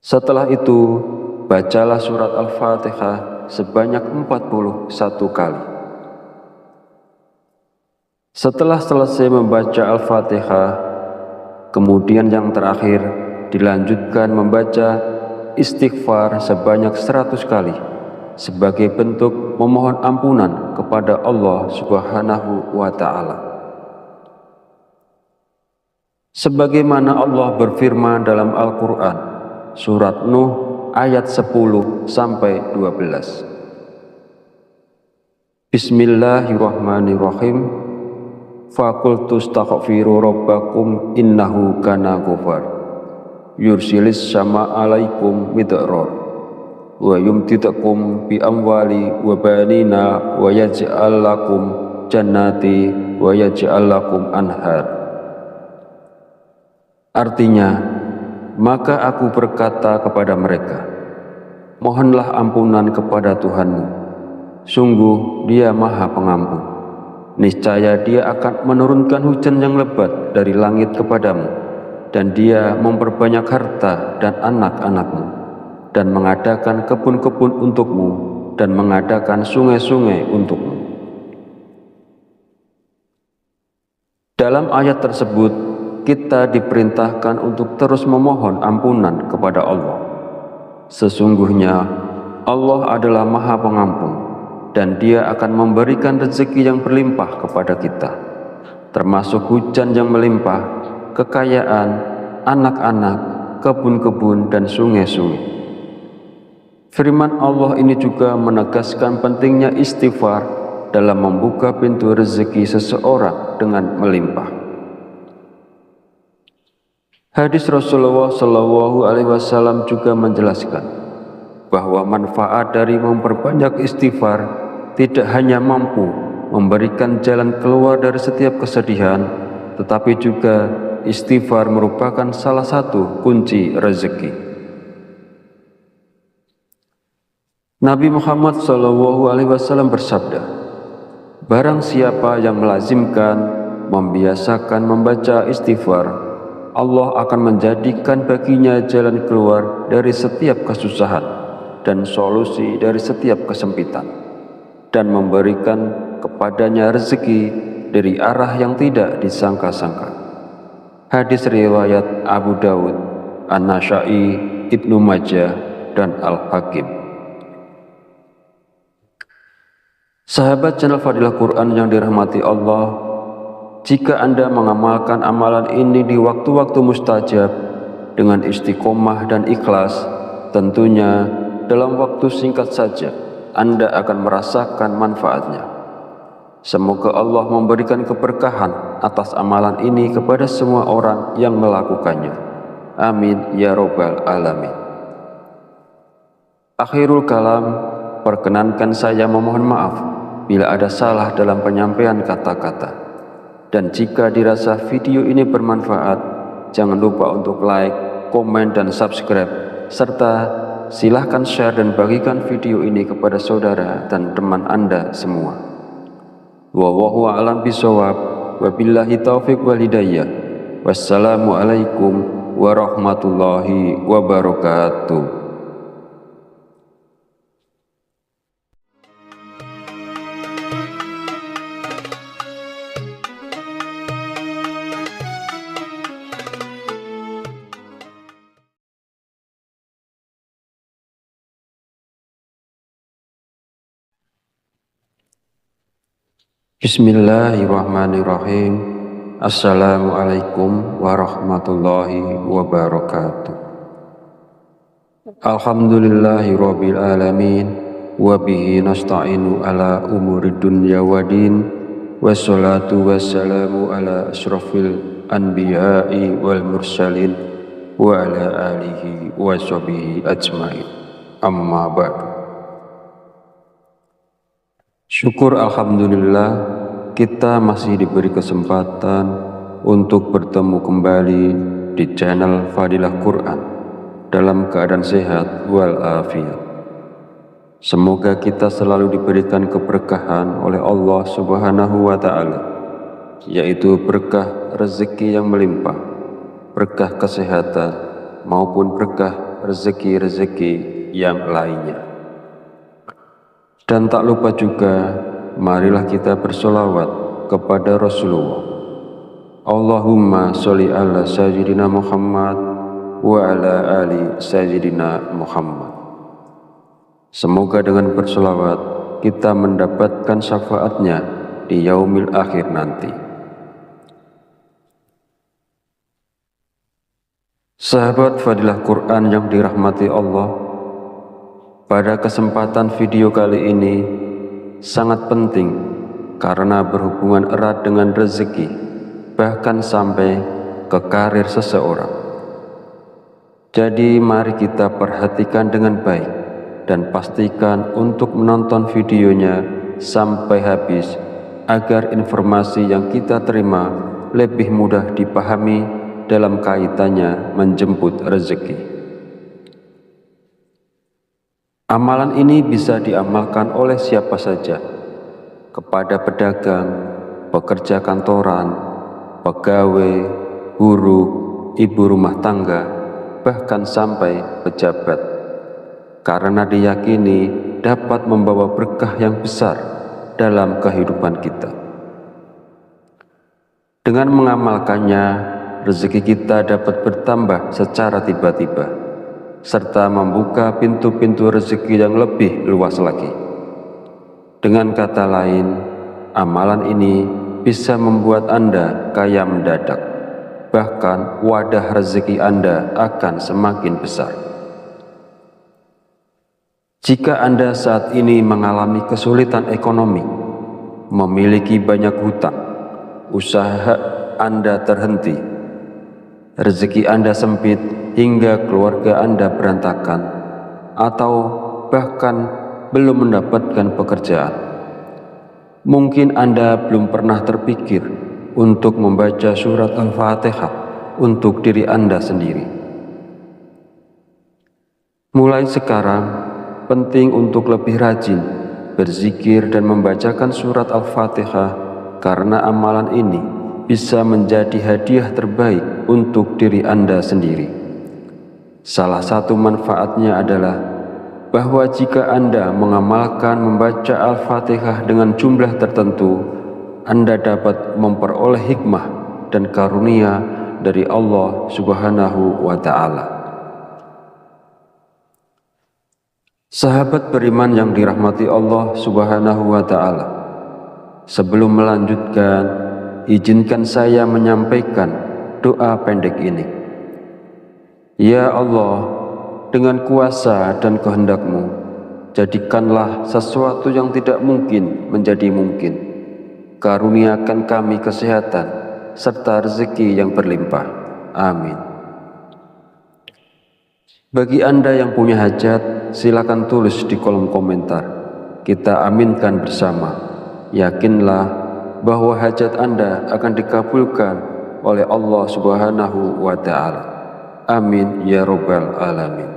Setelah itu, bacalah surat Al-Fatihah sebanyak 41 kali. Setelah selesai membaca Al-Fatihah, kemudian yang terakhir dilanjutkan membaca istighfar sebanyak 100 kali sebagai bentuk memohon ampunan kepada Allah Subhanahu wa Ta'ala. Sebagaimana Allah berfirman dalam Al-Quran, surat Nuh ayat 10-12. Bismillahirrahmanirrahim. Faqultu astaghfiru rabbakum innahu kana ghafar. Yursilis sama alaikum midrar wa yumtidakum bi amwali wa banina wa yaj'al lakum jannati wa yaj'al lakum anhar. Artinya, maka aku berkata kepada mereka, mohonlah ampunan kepada Tuhanmu, sungguh Dia Maha Pengampun. Niscaya Dia akan menurunkan hujan yang lebat dari langit kepadamu, dan Dia memperbanyak harta dan anak-anakmu, dan mengadakan kebun-kebun untukmu, dan mengadakan sungai-sungai untukmu. Dalam ayat tersebut, kita diperintahkan untuk terus memohon ampunan kepada Allah. Sesungguhnya Allah adalah Maha Pengampun, dan Dia akan memberikan rezeki yang berlimpah kepada kita, termasuk hujan yang melimpah, kekayaan, anak-anak, kebun-kebun, dan sungai-sungai. Firman Allah ini juga menegaskan pentingnya istighfar dalam membuka pintu rezeki seseorang dengan melimpah. Hadis Rasulullah SAW juga menjelaskan bahwa manfaat dari memperbanyak istighfar tidak hanya mampu memberikan jalan keluar dari setiap kesedihan, tetapi juga istighfar merupakan salah satu kunci rezeki. Nabi Muhammad SAW bersabda, barang siapa yang melazimkan, membiasakan membaca istighfar, Allah akan menjadikan baginya jalan keluar dari setiap kesusahan dan solusi dari setiap kesempitan, dan memberikan kepadanya rezeki dari arah yang tidak disangka-sangka. Hadis riwayat Abu Dawud, An-Nasa'i, Ibnu Majah, dan Al-Hakim. Sahabat channel Fadilah Quran yang dirahmati Allah, jika Anda mengamalkan amalan ini di waktu-waktu mustajab dengan istiqomah dan ikhlas, tentunya dalam waktu singkat saja Anda akan merasakan manfaatnya. Semoga Allah memberikan keberkahan atas amalan ini kepada semua orang yang melakukannya. Amin ya Rabbal Alamin. Akhirul kalam, perkenankan saya memohon maaf bila ada salah dalam penyampaian kata-kata. Dan jika dirasa video ini bermanfaat, jangan lupa untuk like, komen, dan subscribe, serta silahkan share dan bagikan video ini kepada saudara dan teman Anda semua. Wallahu a'lam bishawab, wabillahi taufiq wal hidayah. Wassalamualaikum warahmatullahi wabarakatuh. Bismillahirrahmanirrahim. Assalamualaikum warahmatullahi wabarakatuh. Alhamdulillahi rabbil alamin, wa bihi nasta'inu ala umuri dunya wa din, wassalatu wassalamu ala asrafil anbiya'i wal mursalin, wa ala alihi wa sahbihi ajmain. Amma ba'du. Syukur alhamdulillah, kita masih diberi kesempatan untuk bertemu kembali di channel Fadilah Quran dalam keadaan sehat walafiat. Semoga kita selalu diberikan keberkahan oleh Allah Subhanahu wa Ta'ala, yaitu berkah rezeki yang melimpah, berkah kesehatan maupun berkah rezeki-rezeki yang lainnya. Dan tak lupa juga, marilah kita bersolawat kepada Rasulullah. Allahumma sholli ala sayyidina Muhammad wa ala ali sayyidina Muhammad. Semoga dengan bersolawat kita mendapatkan syafaatnya di yaumil akhir nanti. Sahabat Fadilah Quran yang dirahmati Allah, pada kesempatan video kali ini sangat penting karena berhubungan erat dengan rezeki, bahkan sampai ke karir seseorang. Jadi mari kita perhatikan dengan baik dan pastikan untuk menonton videonya sampai habis agar informasi yang kita terima lebih mudah dipahami dalam kaitannya menjemput rezeki. Amalan ini bisa diamalkan oleh siapa saja, kepada pedagang, pekerja kantoran, pegawai, guru, ibu rumah tangga, bahkan sampai pejabat, karena diyakini dapat membawa berkah yang besar dalam kehidupan kita. Dengan mengamalkannya, rezeki kita dapat bertambah secara tiba-tiba, serta membuka pintu-pintu rezeki yang lebih luas lagi. Dengan kata lain, amalan ini bisa membuat Anda kaya mendadak, bahkan wadah rezeki Anda akan semakin besar. Jika Anda saat ini mengalami kesulitan ekonomi, memiliki banyak hutang, usaha Anda terhenti, rezeki Anda sempit hingga keluarga Anda berantakan, atau bahkan belum mendapatkan pekerjaan, mungkin Anda belum pernah terpikir untuk membaca surat Al-Fatihah untuk diri Anda sendiri. Mulai sekarang, penting untuk lebih rajin berzikir dan membacakan surat Al-Fatihah, karena amalan ini bisa menjadi hadiah terbaik untuk diri Anda sendiri. Salah satu manfaatnya adalah bahwa jika Anda mengamalkan membaca Al-Fatihah dengan jumlah tertentu, Anda dapat memperoleh hikmah dan karunia dari Allah Subhanahu wa Ta'ala. Sahabat beriman yang dirahmati Allah Subhanahu wa Ta'ala, sebelum melanjutkan, izinkan saya menyampaikan doa pendek ini. Ya Allah, dengan kuasa dan kehendak-Mu, jadikanlah sesuatu yang tidak mungkin menjadi mungkin. Karuniakan kami kesehatan serta rezeki yang berlimpah. Amin. Bagi Anda yang punya hajat, silakan tulis di kolom komentar. Kita aminkan bersama. Yakinlah bahwa hajat Anda akan dikabulkan oleh Allah Subhanahu wa Ta'ala. Amin ya Rabbal Alamin.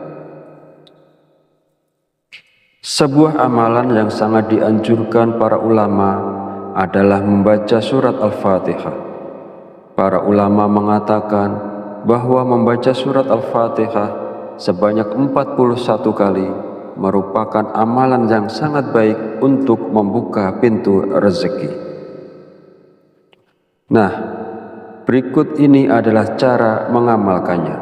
Sebuah amalan yang sangat dianjurkan para ulama adalah membaca surat Al-Fatihah. Para ulama mengatakan bahwa membaca surat Al-Fatihah sebanyak 41 kali merupakan amalan yang sangat baik untuk membuka pintu rezeki. Nah, berikut ini adalah cara mengamalkannya.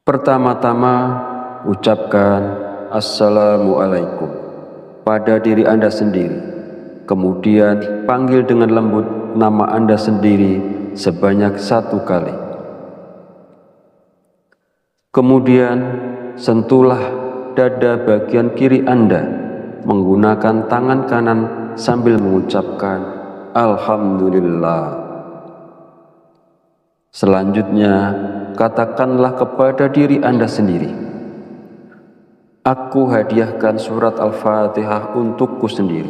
Pertama-tama, ucapkan Assalamualaikum pada diri Anda sendiri. Kemudian panggil dengan lembut nama Anda sendiri sebanyak 1 kali. Kemudian sentuhlah dada bagian kiri Anda menggunakan tangan kanan sambil mengucapkan Alhamdulillah. Selanjutnya, katakanlah kepada diri Anda sendiri, aku hadiahkan surat Al-Fatihah untukku sendiri.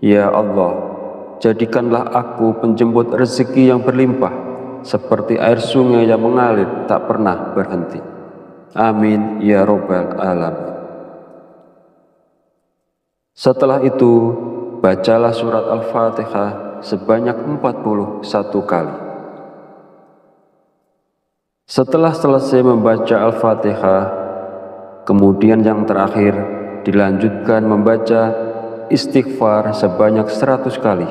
Ya Allah, jadikanlah aku penjemput rezeki yang berlimpah, seperti air sungai yang mengalir tak pernah berhenti. Amin ya Rabbal Alamin. Setelah itu, bacalah surat Al-Fatihah sebanyak 41 kali. Setelah selesai membaca Al-Fatihah, kemudian yang terakhir dilanjutkan membaca istighfar sebanyak 100 kali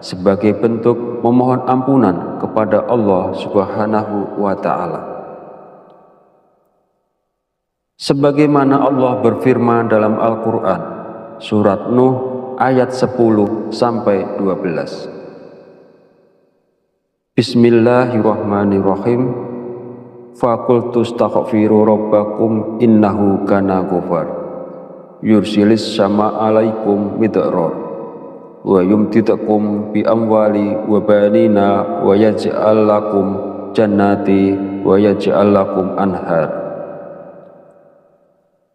sebagai bentuk memohon ampunan kepada Allah Subhanahu wa Ta'ala. Sebagaimana Allah berfirman dalam Al-Quran, surat Nuh ayat 10-12. Bismillahirrahmanirrahim. Faqultu astaghfiru rabbakum innahu kana ghafar yursilis sama alaikum midrar wa yumtidakum bi amwali wa banina wa yaj'al lakum jannati wa yaj'al lakum anhar.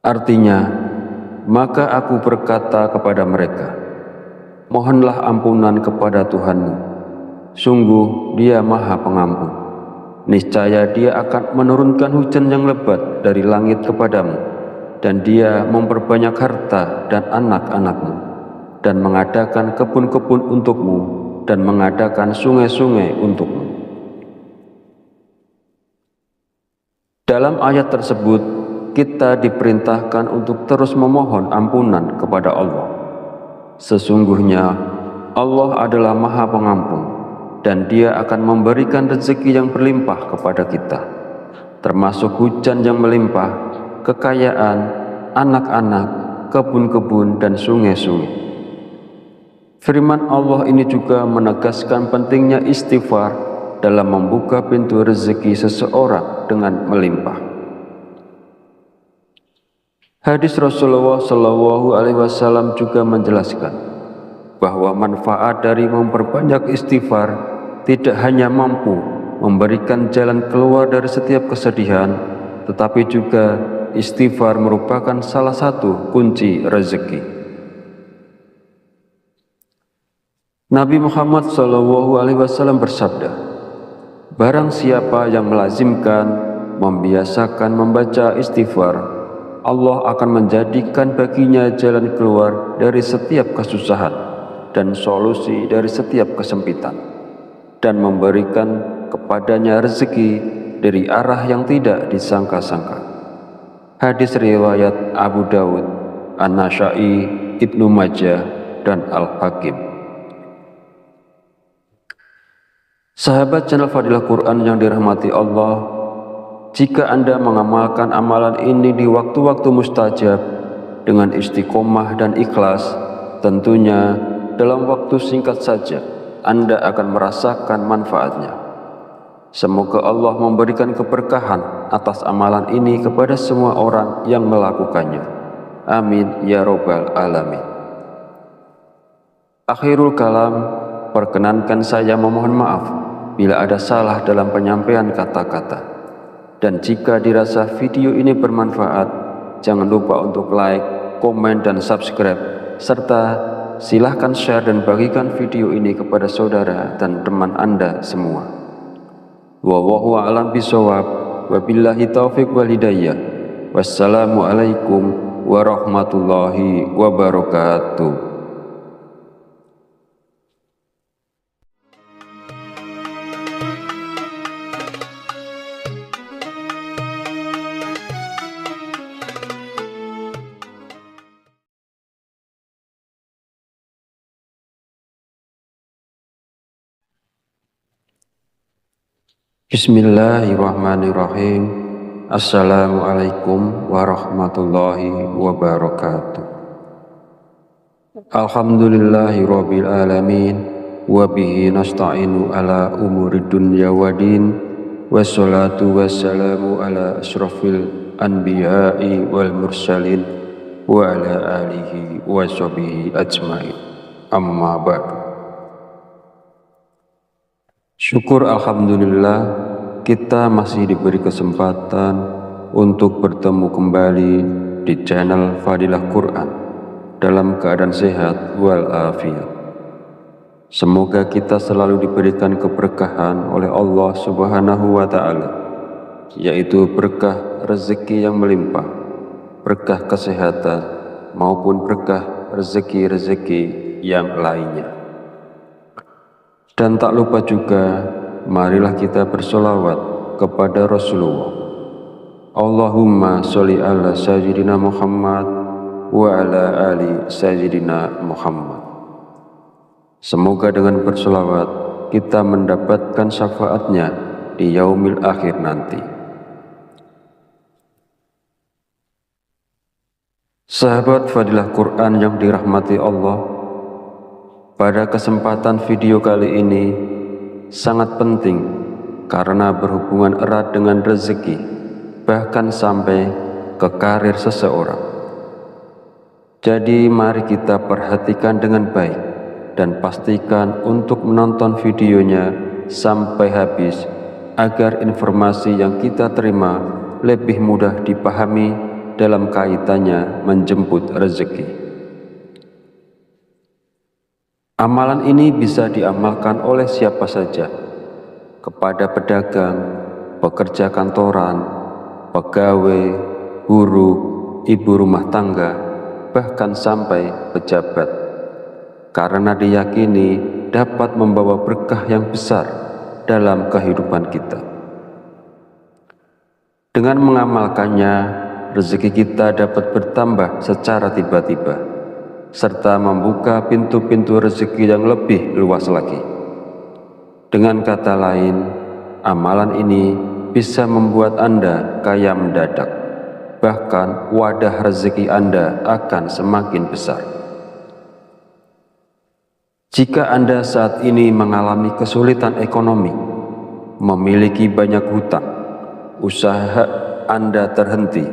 Artinya, maka aku berkata kepada mereka, mohonlah ampunan kepada Tuhanmu, sungguh Dia Maha Pengampun. Niscaya Dia akan menurunkan hujan yang lebat dari langit kepadamu, dan Dia memperbanyak harta dan anak-anakmu, dan mengadakan kebun-kebun untukmu, dan mengadakan sungai-sungai untukmu. Dalam ayat tersebut, kita diperintahkan untuk terus memohon ampunan kepada Allah. Sesungguhnya Allah adalah Maha Pengampun, dan Dia akan memberikan rezeki yang berlimpah kepada kita, termasuk hujan yang melimpah, kekayaan, anak-anak, kebun-kebun, dan sungai-sungai. Firman Allah ini juga menegaskan pentingnya istighfar dalam membuka pintu rezeki seseorang dengan melimpah. Hadis Rasulullah SAW juga menjelaskan bahwa manfaat dari memperbanyak istighfar tidak hanya mampu memberikan jalan keluar dari setiap kesedihan, tetapi juga istighfar merupakan salah satu kunci rezeki. Nabi Muhammad SAW bersabda, barang siapa yang melazimkan, membiasakan membaca istighfar, Allah akan menjadikan baginya jalan keluar dari setiap kesusahan dan solusi dari setiap kesempitan, dan memberikan kepadanya rezeki dari arah yang tidak disangka-sangka. Hadis riwayat Abu Dawud, An-Nasa'i, Ibnu Majah, dan Al-Hakim. Sahabat channel Fadilah Quran yang dirahmati Allah, jika Anda mengamalkan amalan ini di waktu-waktu mustajab dengan istiqomah dan ikhlas, tentunya dalam waktu singkat saja Anda akan merasakan manfaatnya. Semoga Allah memberikan keberkahan atas amalan ini kepada semua orang yang melakukannya. Amin ya robbal alamin. Akhirul kalam, perkenankan saya memohon maaf bila ada salah dalam penyampaian kata-kata. Dan jika dirasa video ini bermanfaat, jangan lupa untuk like, komen, dan subscribe, serta silahkan share dan bagikan video ini kepada saudara dan teman Anda semua. Wallahu a'lam bishawab, wabillahi taufiq wal hidayah. Wassalamualaikum warahmatullahi wabarakatuh. Bismillahirrahmanirrahim. Assalamualaikum warahmatullahi wabarakatuh. Alhamdulillahi rabbil alamin, wa bihi nasta'inu ala umuri dunya waddin, wassalatu wassalamu ala asyrafil anbiya'i wal mursalin wa ala alihi wa sahbihi ajmain. Amma ba'du. Syukur alhamdulillah, kita masih diberi kesempatan untuk bertemu kembali di channel Fadilah Quran dalam keadaan sehat walafiat. Semoga kita selalu diberikan keberkahan oleh Allah Subhanahu wa Ta'ala, yaitu berkah rezeki yang melimpah, berkah kesehatan, maupun berkah rezeki-rezeki yang lainnya. Dan tak lupa juga, marilah kita bersolawat kepada Rasulullah. Allahumma sholli ala sayyidina Muhammad wa ala ali sayyidina Muhammad. Semoga dengan berselawat kita mendapatkan syafaatnya di yaumil akhir nanti. Sahabat Fadilah Quran yang dirahmati Allah, pada kesempatan video kali ini sangat penting karena berhubungan erat dengan rezeki, bahkan sampai ke karir seseorang. Jadi mari kita perhatikan dengan baik dan pastikan untuk menonton videonya sampai habis agar informasi yang kita terima lebih mudah dipahami dalam kaitannya menjemput rezeki. Amalan ini bisa diamalkan oleh siapa saja, kepada pedagang, pekerja kantoran, pegawai, guru, ibu rumah tangga, bahkan sampai pejabat, karena diyakini dapat membawa berkah yang besar dalam kehidupan kita. Dengan mengamalkannya, rezeki kita dapat bertambah secara tiba-tiba, serta membuka pintu-pintu rezeki yang lebih luas lagi. Dengan kata lain, amalan ini bisa membuat Anda kaya mendadak, bahkan wadah rezeki Anda akan semakin besar. Jika Anda saat ini mengalami kesulitan ekonomi, memiliki banyak hutang, usaha Anda terhenti,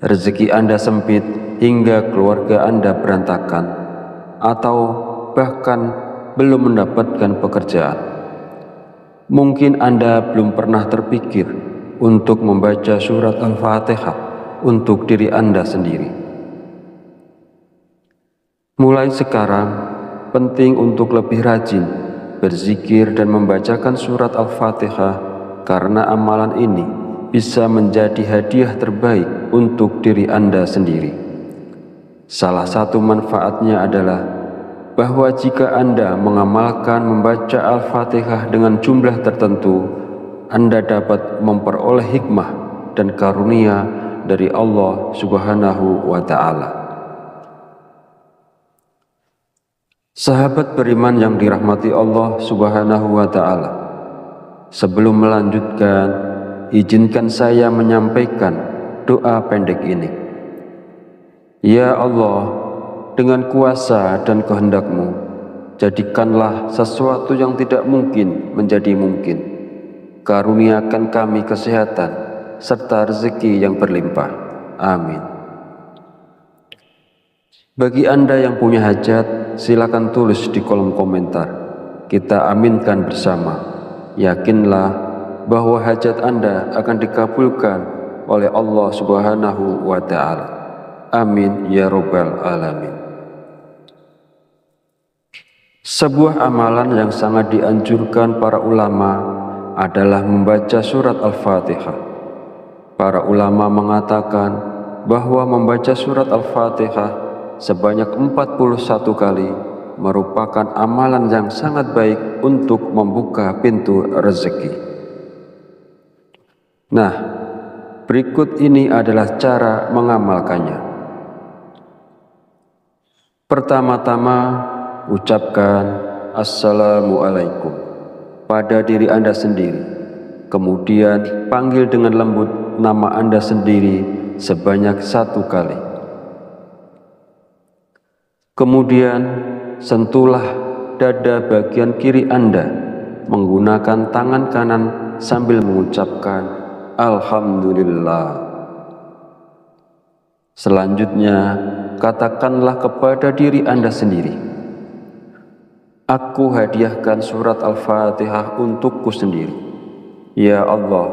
rezeki Anda sempit hingga keluarga Anda berantakan, atau bahkan belum mendapatkan pekerjaan, mungkin Anda belum pernah terpikir untuk membaca surat Al-Fatihah untuk diri Anda sendiri. Mulai sekarang, penting untuk lebih rajin berzikir dan membacakan surat Al-Fatihah, karena amalan ini bisa menjadi hadiah terbaik untuk diri Anda sendiri. Salah satu manfaatnya adalah bahwa jika Anda mengamalkan membaca Al-Fatihah dengan jumlah tertentu, Anda dapat memperoleh hikmah dan karunia dari Allah Subhanahu wa Ta'ala. Sahabat beriman yang dirahmati Allah Subhanahu wa Ta'ala, sebelum melanjutkan, izinkan saya menyampaikan doa pendek ini. Ya Allah, dengan kuasa dan kehendak-Mu, jadikanlah sesuatu yang tidak mungkin menjadi mungkin. Karuniakan kami kesehatan serta rezeki yang berlimpah. Amin. Bagi Anda yang punya hajat, silakan tulis di kolom komentar. Kita aminkan bersama. Yakinlah bahwa hajat Anda akan dikabulkan oleh Allah Subhanahu wa Ta'ala. Amin ya Rabbal Alamin. Sebuah amalan yang sangat dianjurkan para ulama adalah membaca surat Al-Fatihah. Para ulama mengatakan bahwa membaca surat Al-Fatihah sebanyak 41 kali merupakan amalan yang sangat baik untuk membuka pintu rezeki. Nah, berikut ini adalah cara mengamalkannya. Pertama-tama, ucapkan Assalamualaikum pada diri Anda sendiri. Kemudian, panggil dengan lembut nama Anda sendiri sebanyak 1 kali. Kemudian, sentuhlah dada bagian kiri Anda menggunakan tangan kanan sambil mengucapkan Alhamdulillah. Selanjutnya, katakanlah kepada diri Anda sendiri, aku hadiahkan surat Al-Fatihah untukku sendiri. Ya Allah,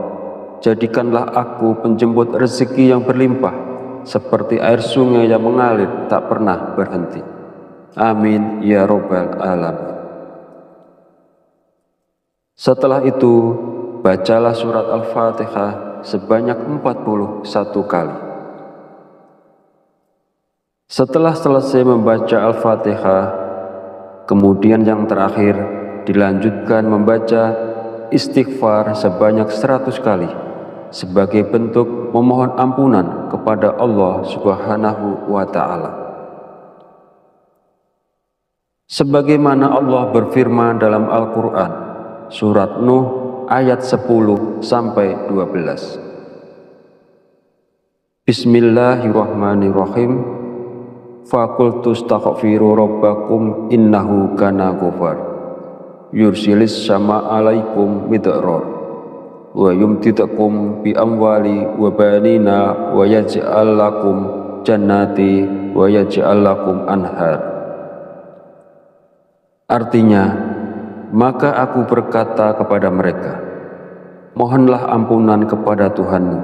jadikanlah aku penjemput rezeki yang berlimpah, seperti air sungai yang mengalir tak pernah berhenti. Amin ya Rabbal Alamin. Setelah itu, bacalah surat Al-Fatihah sebanyak 41 kali. Setelah selesai membaca Al-Fatihah, kemudian yang terakhir dilanjutkan membaca istighfar sebanyak 100 kali sebagai bentuk memohon ampunan kepada Allah Subhanahu wa Ta'ala. Sebagaimana Allah berfirman dalam Al-Quran, surat Nuh ayat 10-12. Bismillahirrahmanirrahim. Faqultu astaghfiru rabbakum innahu kana ghafar. Yursilis sama alaikum midrar wa yumtidakum bi amwali wa banina wa yaj'al lakum jannati wa yaj'al lakum anhar. Artinya, maka aku berkata kepada mereka, mohonlah ampunan kepada Tuhanmu,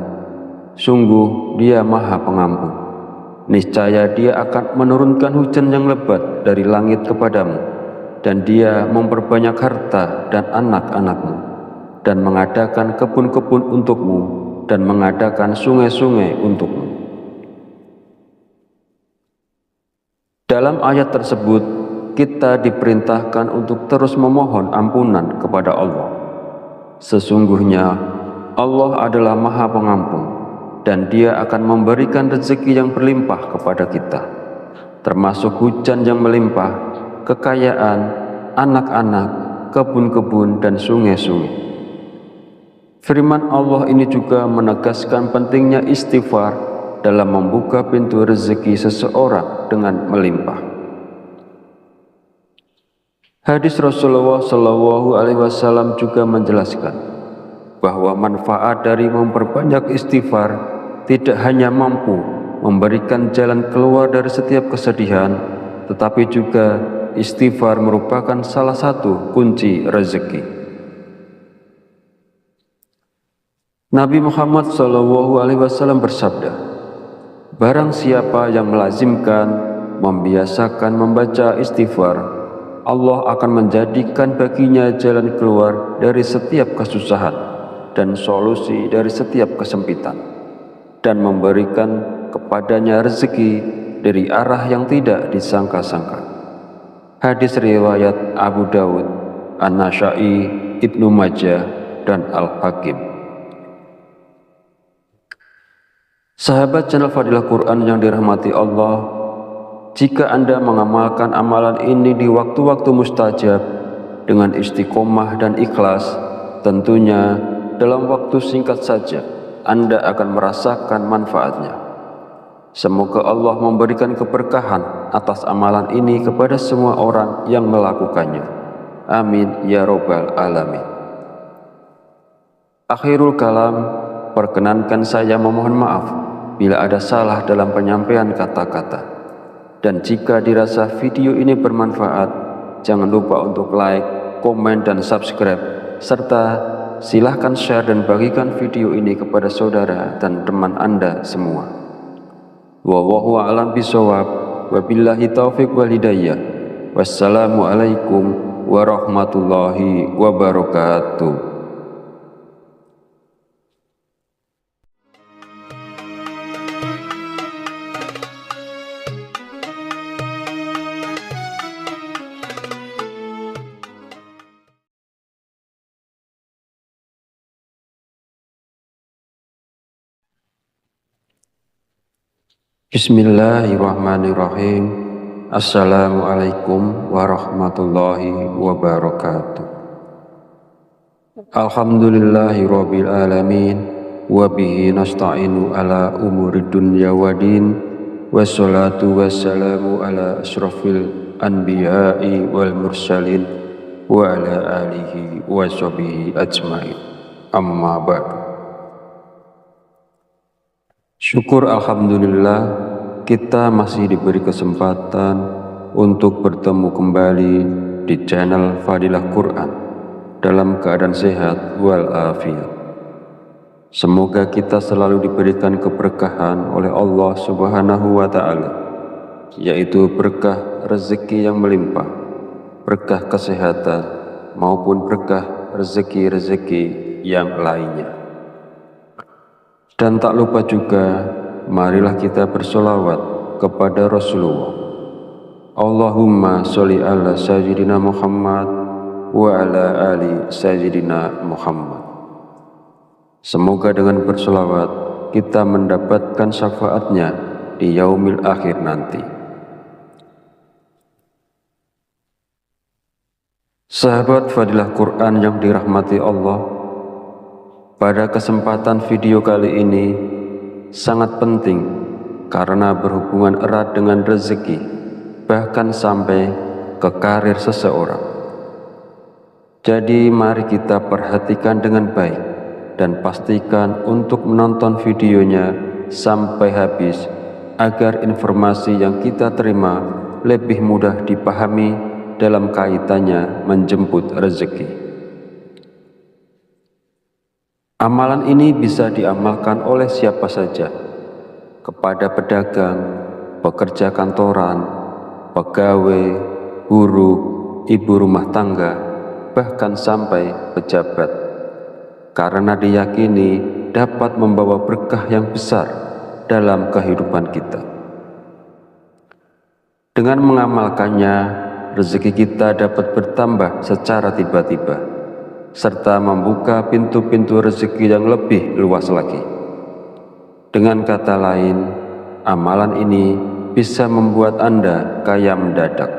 sungguh Dia Maha Pengampun. Niscaya Dia akan menurunkan hujan yang lebat dari langit kepadamu, dan Dia memperbanyak harta dan anak-anakmu, dan mengadakan kebun-kebun untukmu, dan mengadakan sungai-sungai untukmu. Dalam ayat tersebut, kita diperintahkan untuk terus memohon ampunan kepada Allah. Sesungguhnya Allah adalah Maha Pengampun, dan Dia akan memberikan rezeki yang berlimpah kepada kita, termasuk hujan yang melimpah, kekayaan, anak-anak, kebun-kebun, dan sungai-sungai. Firman Allah ini juga menegaskan pentingnya istighfar dalam membuka pintu rezeki seseorang dengan melimpah. Hadis Rasulullah SAW juga menjelaskan bahwa manfaat dari memperbanyak istighfar tidak hanya mampu memberikan jalan keluar dari setiap kesedihan, tetapi juga istighfar merupakan salah satu kunci rezeki. Nabi Muhammad SAW bersabda, barang siapa yang melazimkan, membiasakan membaca istighfar, Allah akan menjadikan baginya jalan keluar dari setiap kesusahan dan solusi dari setiap kesempitan, dan memberikan kepadanya rezeki dari arah yang tidak disangka-sangka. Hadis riwayat Abu Dawud, An-Nasa'i, Ibnu Majah, dan Al-Hakim. Sahabat channel Fadilah Quran yang dirahmati Allah, jika Anda mengamalkan amalan ini di waktu-waktu mustajab dengan istiqomah dan ikhlas, tentunya dalam waktu singkat saja Anda akan merasakan manfaatnya. Semoga Allah memberikan keberkahan atas amalan ini kepada semua orang yang melakukannya. Amin ya Rabbal Alamin. Akhirul kalam, perkenankan saya memohon maaf bila ada salah dalam penyampaian kata-kata. Dan jika dirasa video ini bermanfaat, jangan lupa untuk like, komen, dan subscribe, serta silahkan share dan bagikan video ini kepada saudara dan teman Anda semua. Wallahu a'lam bishawab, wabillahi taufiq wal hidayah. Wassalamualaikum warahmatullahi wabarakatuh. Bismillahirrahmanirrahim. Assalamualaikum warahmatullahi wabarakatuh. Alhamdulillahi rabbil alamin, wa bihi nasta'inu ala umurid dunya waddin, wassalatu wassalamu ala asyrafil anbiya'i wal mursalin wa ala alihi wa sahbihi ajmain. Amma ba'du. Syukur alhamdulillah, kita masih diberi kesempatan untuk bertemu kembali di channel Fadilah Quran dalam keadaan sehat walafiat. Semoga kita selalu diberikan keberkahan oleh Allah Subhanahu wa Ta'ala, yaitu berkah rezeki yang melimpah, berkah kesehatan, maupun berkah rezeki-rezeki yang lainnya. Dan tak lupa juga, marilah kita bersolawat kepada Rasulullah. Allahumma sholli ala sayyidina Muhammad wa ala ali Sayyidina Muhammad. Semoga dengan bersolawat kita mendapatkan syafaatnya di yaumil akhir nanti. Sahabat Fadilah Quran yang dirahmati Allah, pada kesempatan video kali ini sangat penting karena berhubungan erat dengan rezeki, bahkan sampai ke karir seseorang. Jadi mari kita perhatikan dengan baik dan pastikan untuk menonton videonya sampai habis agar informasi yang kita terima lebih mudah dipahami dalam kaitannya menjemput rezeki. Amalan ini bisa diamalkan oleh siapa saja, kepada pedagang, pekerja kantoran, pegawai, buruh, ibu rumah tangga, bahkan sampai pejabat, karena diyakini dapat membawa berkah yang besar dalam kehidupan kita. Dengan mengamalkannya, rezeki kita dapat bertambah secara tiba-tiba, serta membuka pintu-pintu rezeki yang lebih luas lagi. Dengan kata lain, amalan ini bisa membuat Anda kaya mendadak,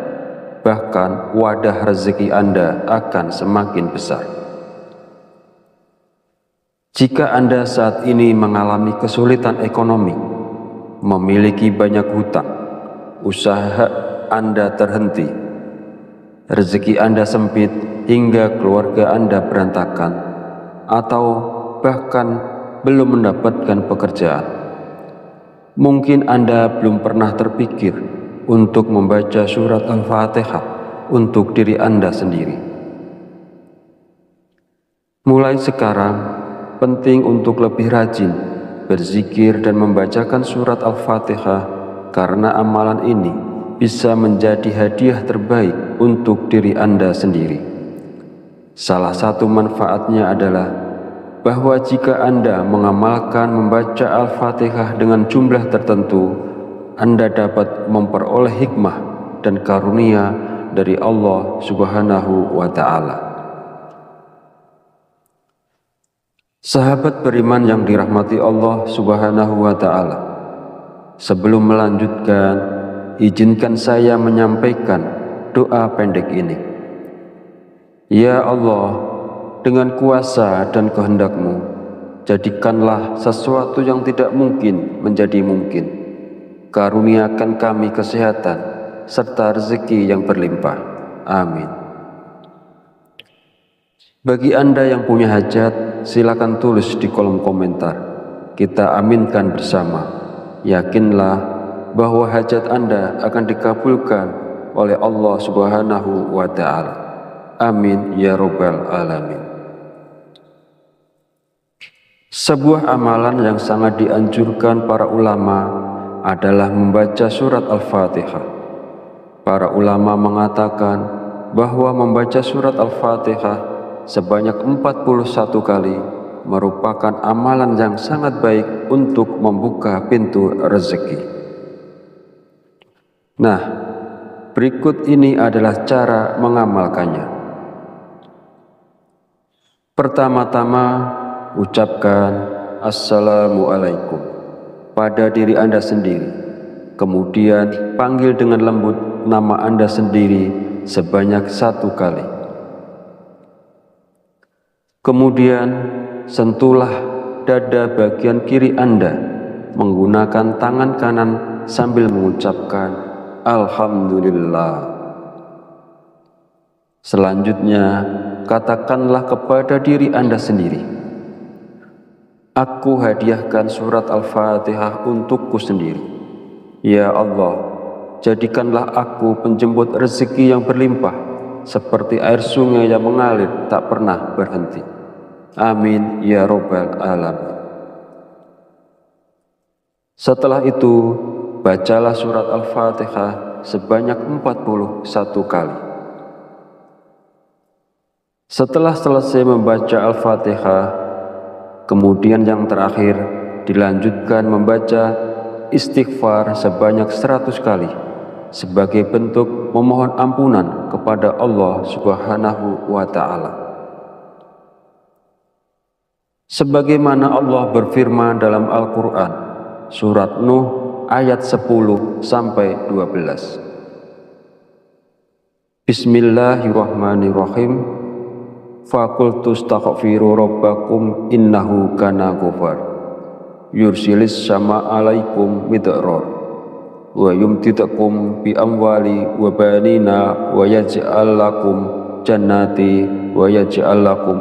bahkan wadah rezeki Anda akan semakin besar. Jika Anda saat ini mengalami kesulitan ekonomi, memiliki banyak hutang, usaha Anda terhenti, rezeki Anda sempit hingga keluarga Anda berantakan, atau bahkan belum mendapatkan pekerjaan, mungkin Anda belum pernah terpikir untuk membaca surat Al-Fatihah untuk diri Anda sendiri. Mulai sekarang, penting untuk lebih rajin berzikir dan membacakan surat Al-Fatihah, karena amalan ini bisa menjadi hadiah terbaik untuk diri Anda sendiri. Salah satu manfaatnya adalah bahwa jika Anda mengamalkan membaca Al-Fatihah dengan jumlah tertentu, Anda dapat memperoleh hikmah dan karunia dari Allah Subhanahu wa Ta'ala. Sahabat beriman yang dirahmati Allah Subhanahu wa Ta'ala, sebelum melanjutkan, izinkan saya menyampaikan doa pendek ini. Ya Allah, dengan kuasa dan kehendak-Mu, jadikanlah sesuatu yang tidak mungkin menjadi mungkin. Karuniakan kami kesehatan serta rezeki yang berlimpah. Amin. Bagi Anda yang punya hajat, silakan tulis di kolom komentar. Kita aminkan bersama. Yakinlah bahwa hajat Anda akan dikabulkan oleh Allah Subhanahu wa Ta'ala. Amin ya Rabbal Alamin. Sebuah amalan yang sangat dianjurkan para ulama adalah membaca surat Al-Fatihah. Para ulama mengatakan bahwa membaca surat Al-Fatihah sebanyak 41 kali merupakan amalan yang sangat baik untuk membuka pintu rezeki. Nah, berikut ini adalah cara mengamalkannya. Pertama-tama, ucapkan Assalamualaikum pada diri Anda sendiri. Kemudian panggil dengan lembut nama Anda sendiri sebanyak 1 kali. Kemudian sentuhlah dada bagian kiri Anda menggunakan tangan kanan sambil mengucapkan Alhamdulillah. Selanjutnya, katakanlah kepada diri Anda sendiri, aku hadiahkan surat Al-Fatihah untukku sendiri. Ya Allah, jadikanlah aku penjemput rezeki yang berlimpah, seperti air sungai yang mengalir tak pernah berhenti. Amin ya Rabbal Alamin. Setelah itu, bacalah surat Al-Fatihah sebanyak 41 kali. Setelah selesai membaca Al-Fatihah, kemudian yang terakhir dilanjutkan membaca istighfar sebanyak 100 kali sebagai bentuk memohon ampunan kepada Allah Subhanahu wa Ta'ala. Sebagaimana Allah berfirman dalam Al-Quran, surat Nuh ayat 10-12. Bismillahirrahmanirrahim. Faqultu astaghfiru rabbakum innahu kana ghafar. Yursilis sama alaikum midrar wa yumtidakum bi amwali wa banina wa yaj'al lakum jannati wa yaj'al lakum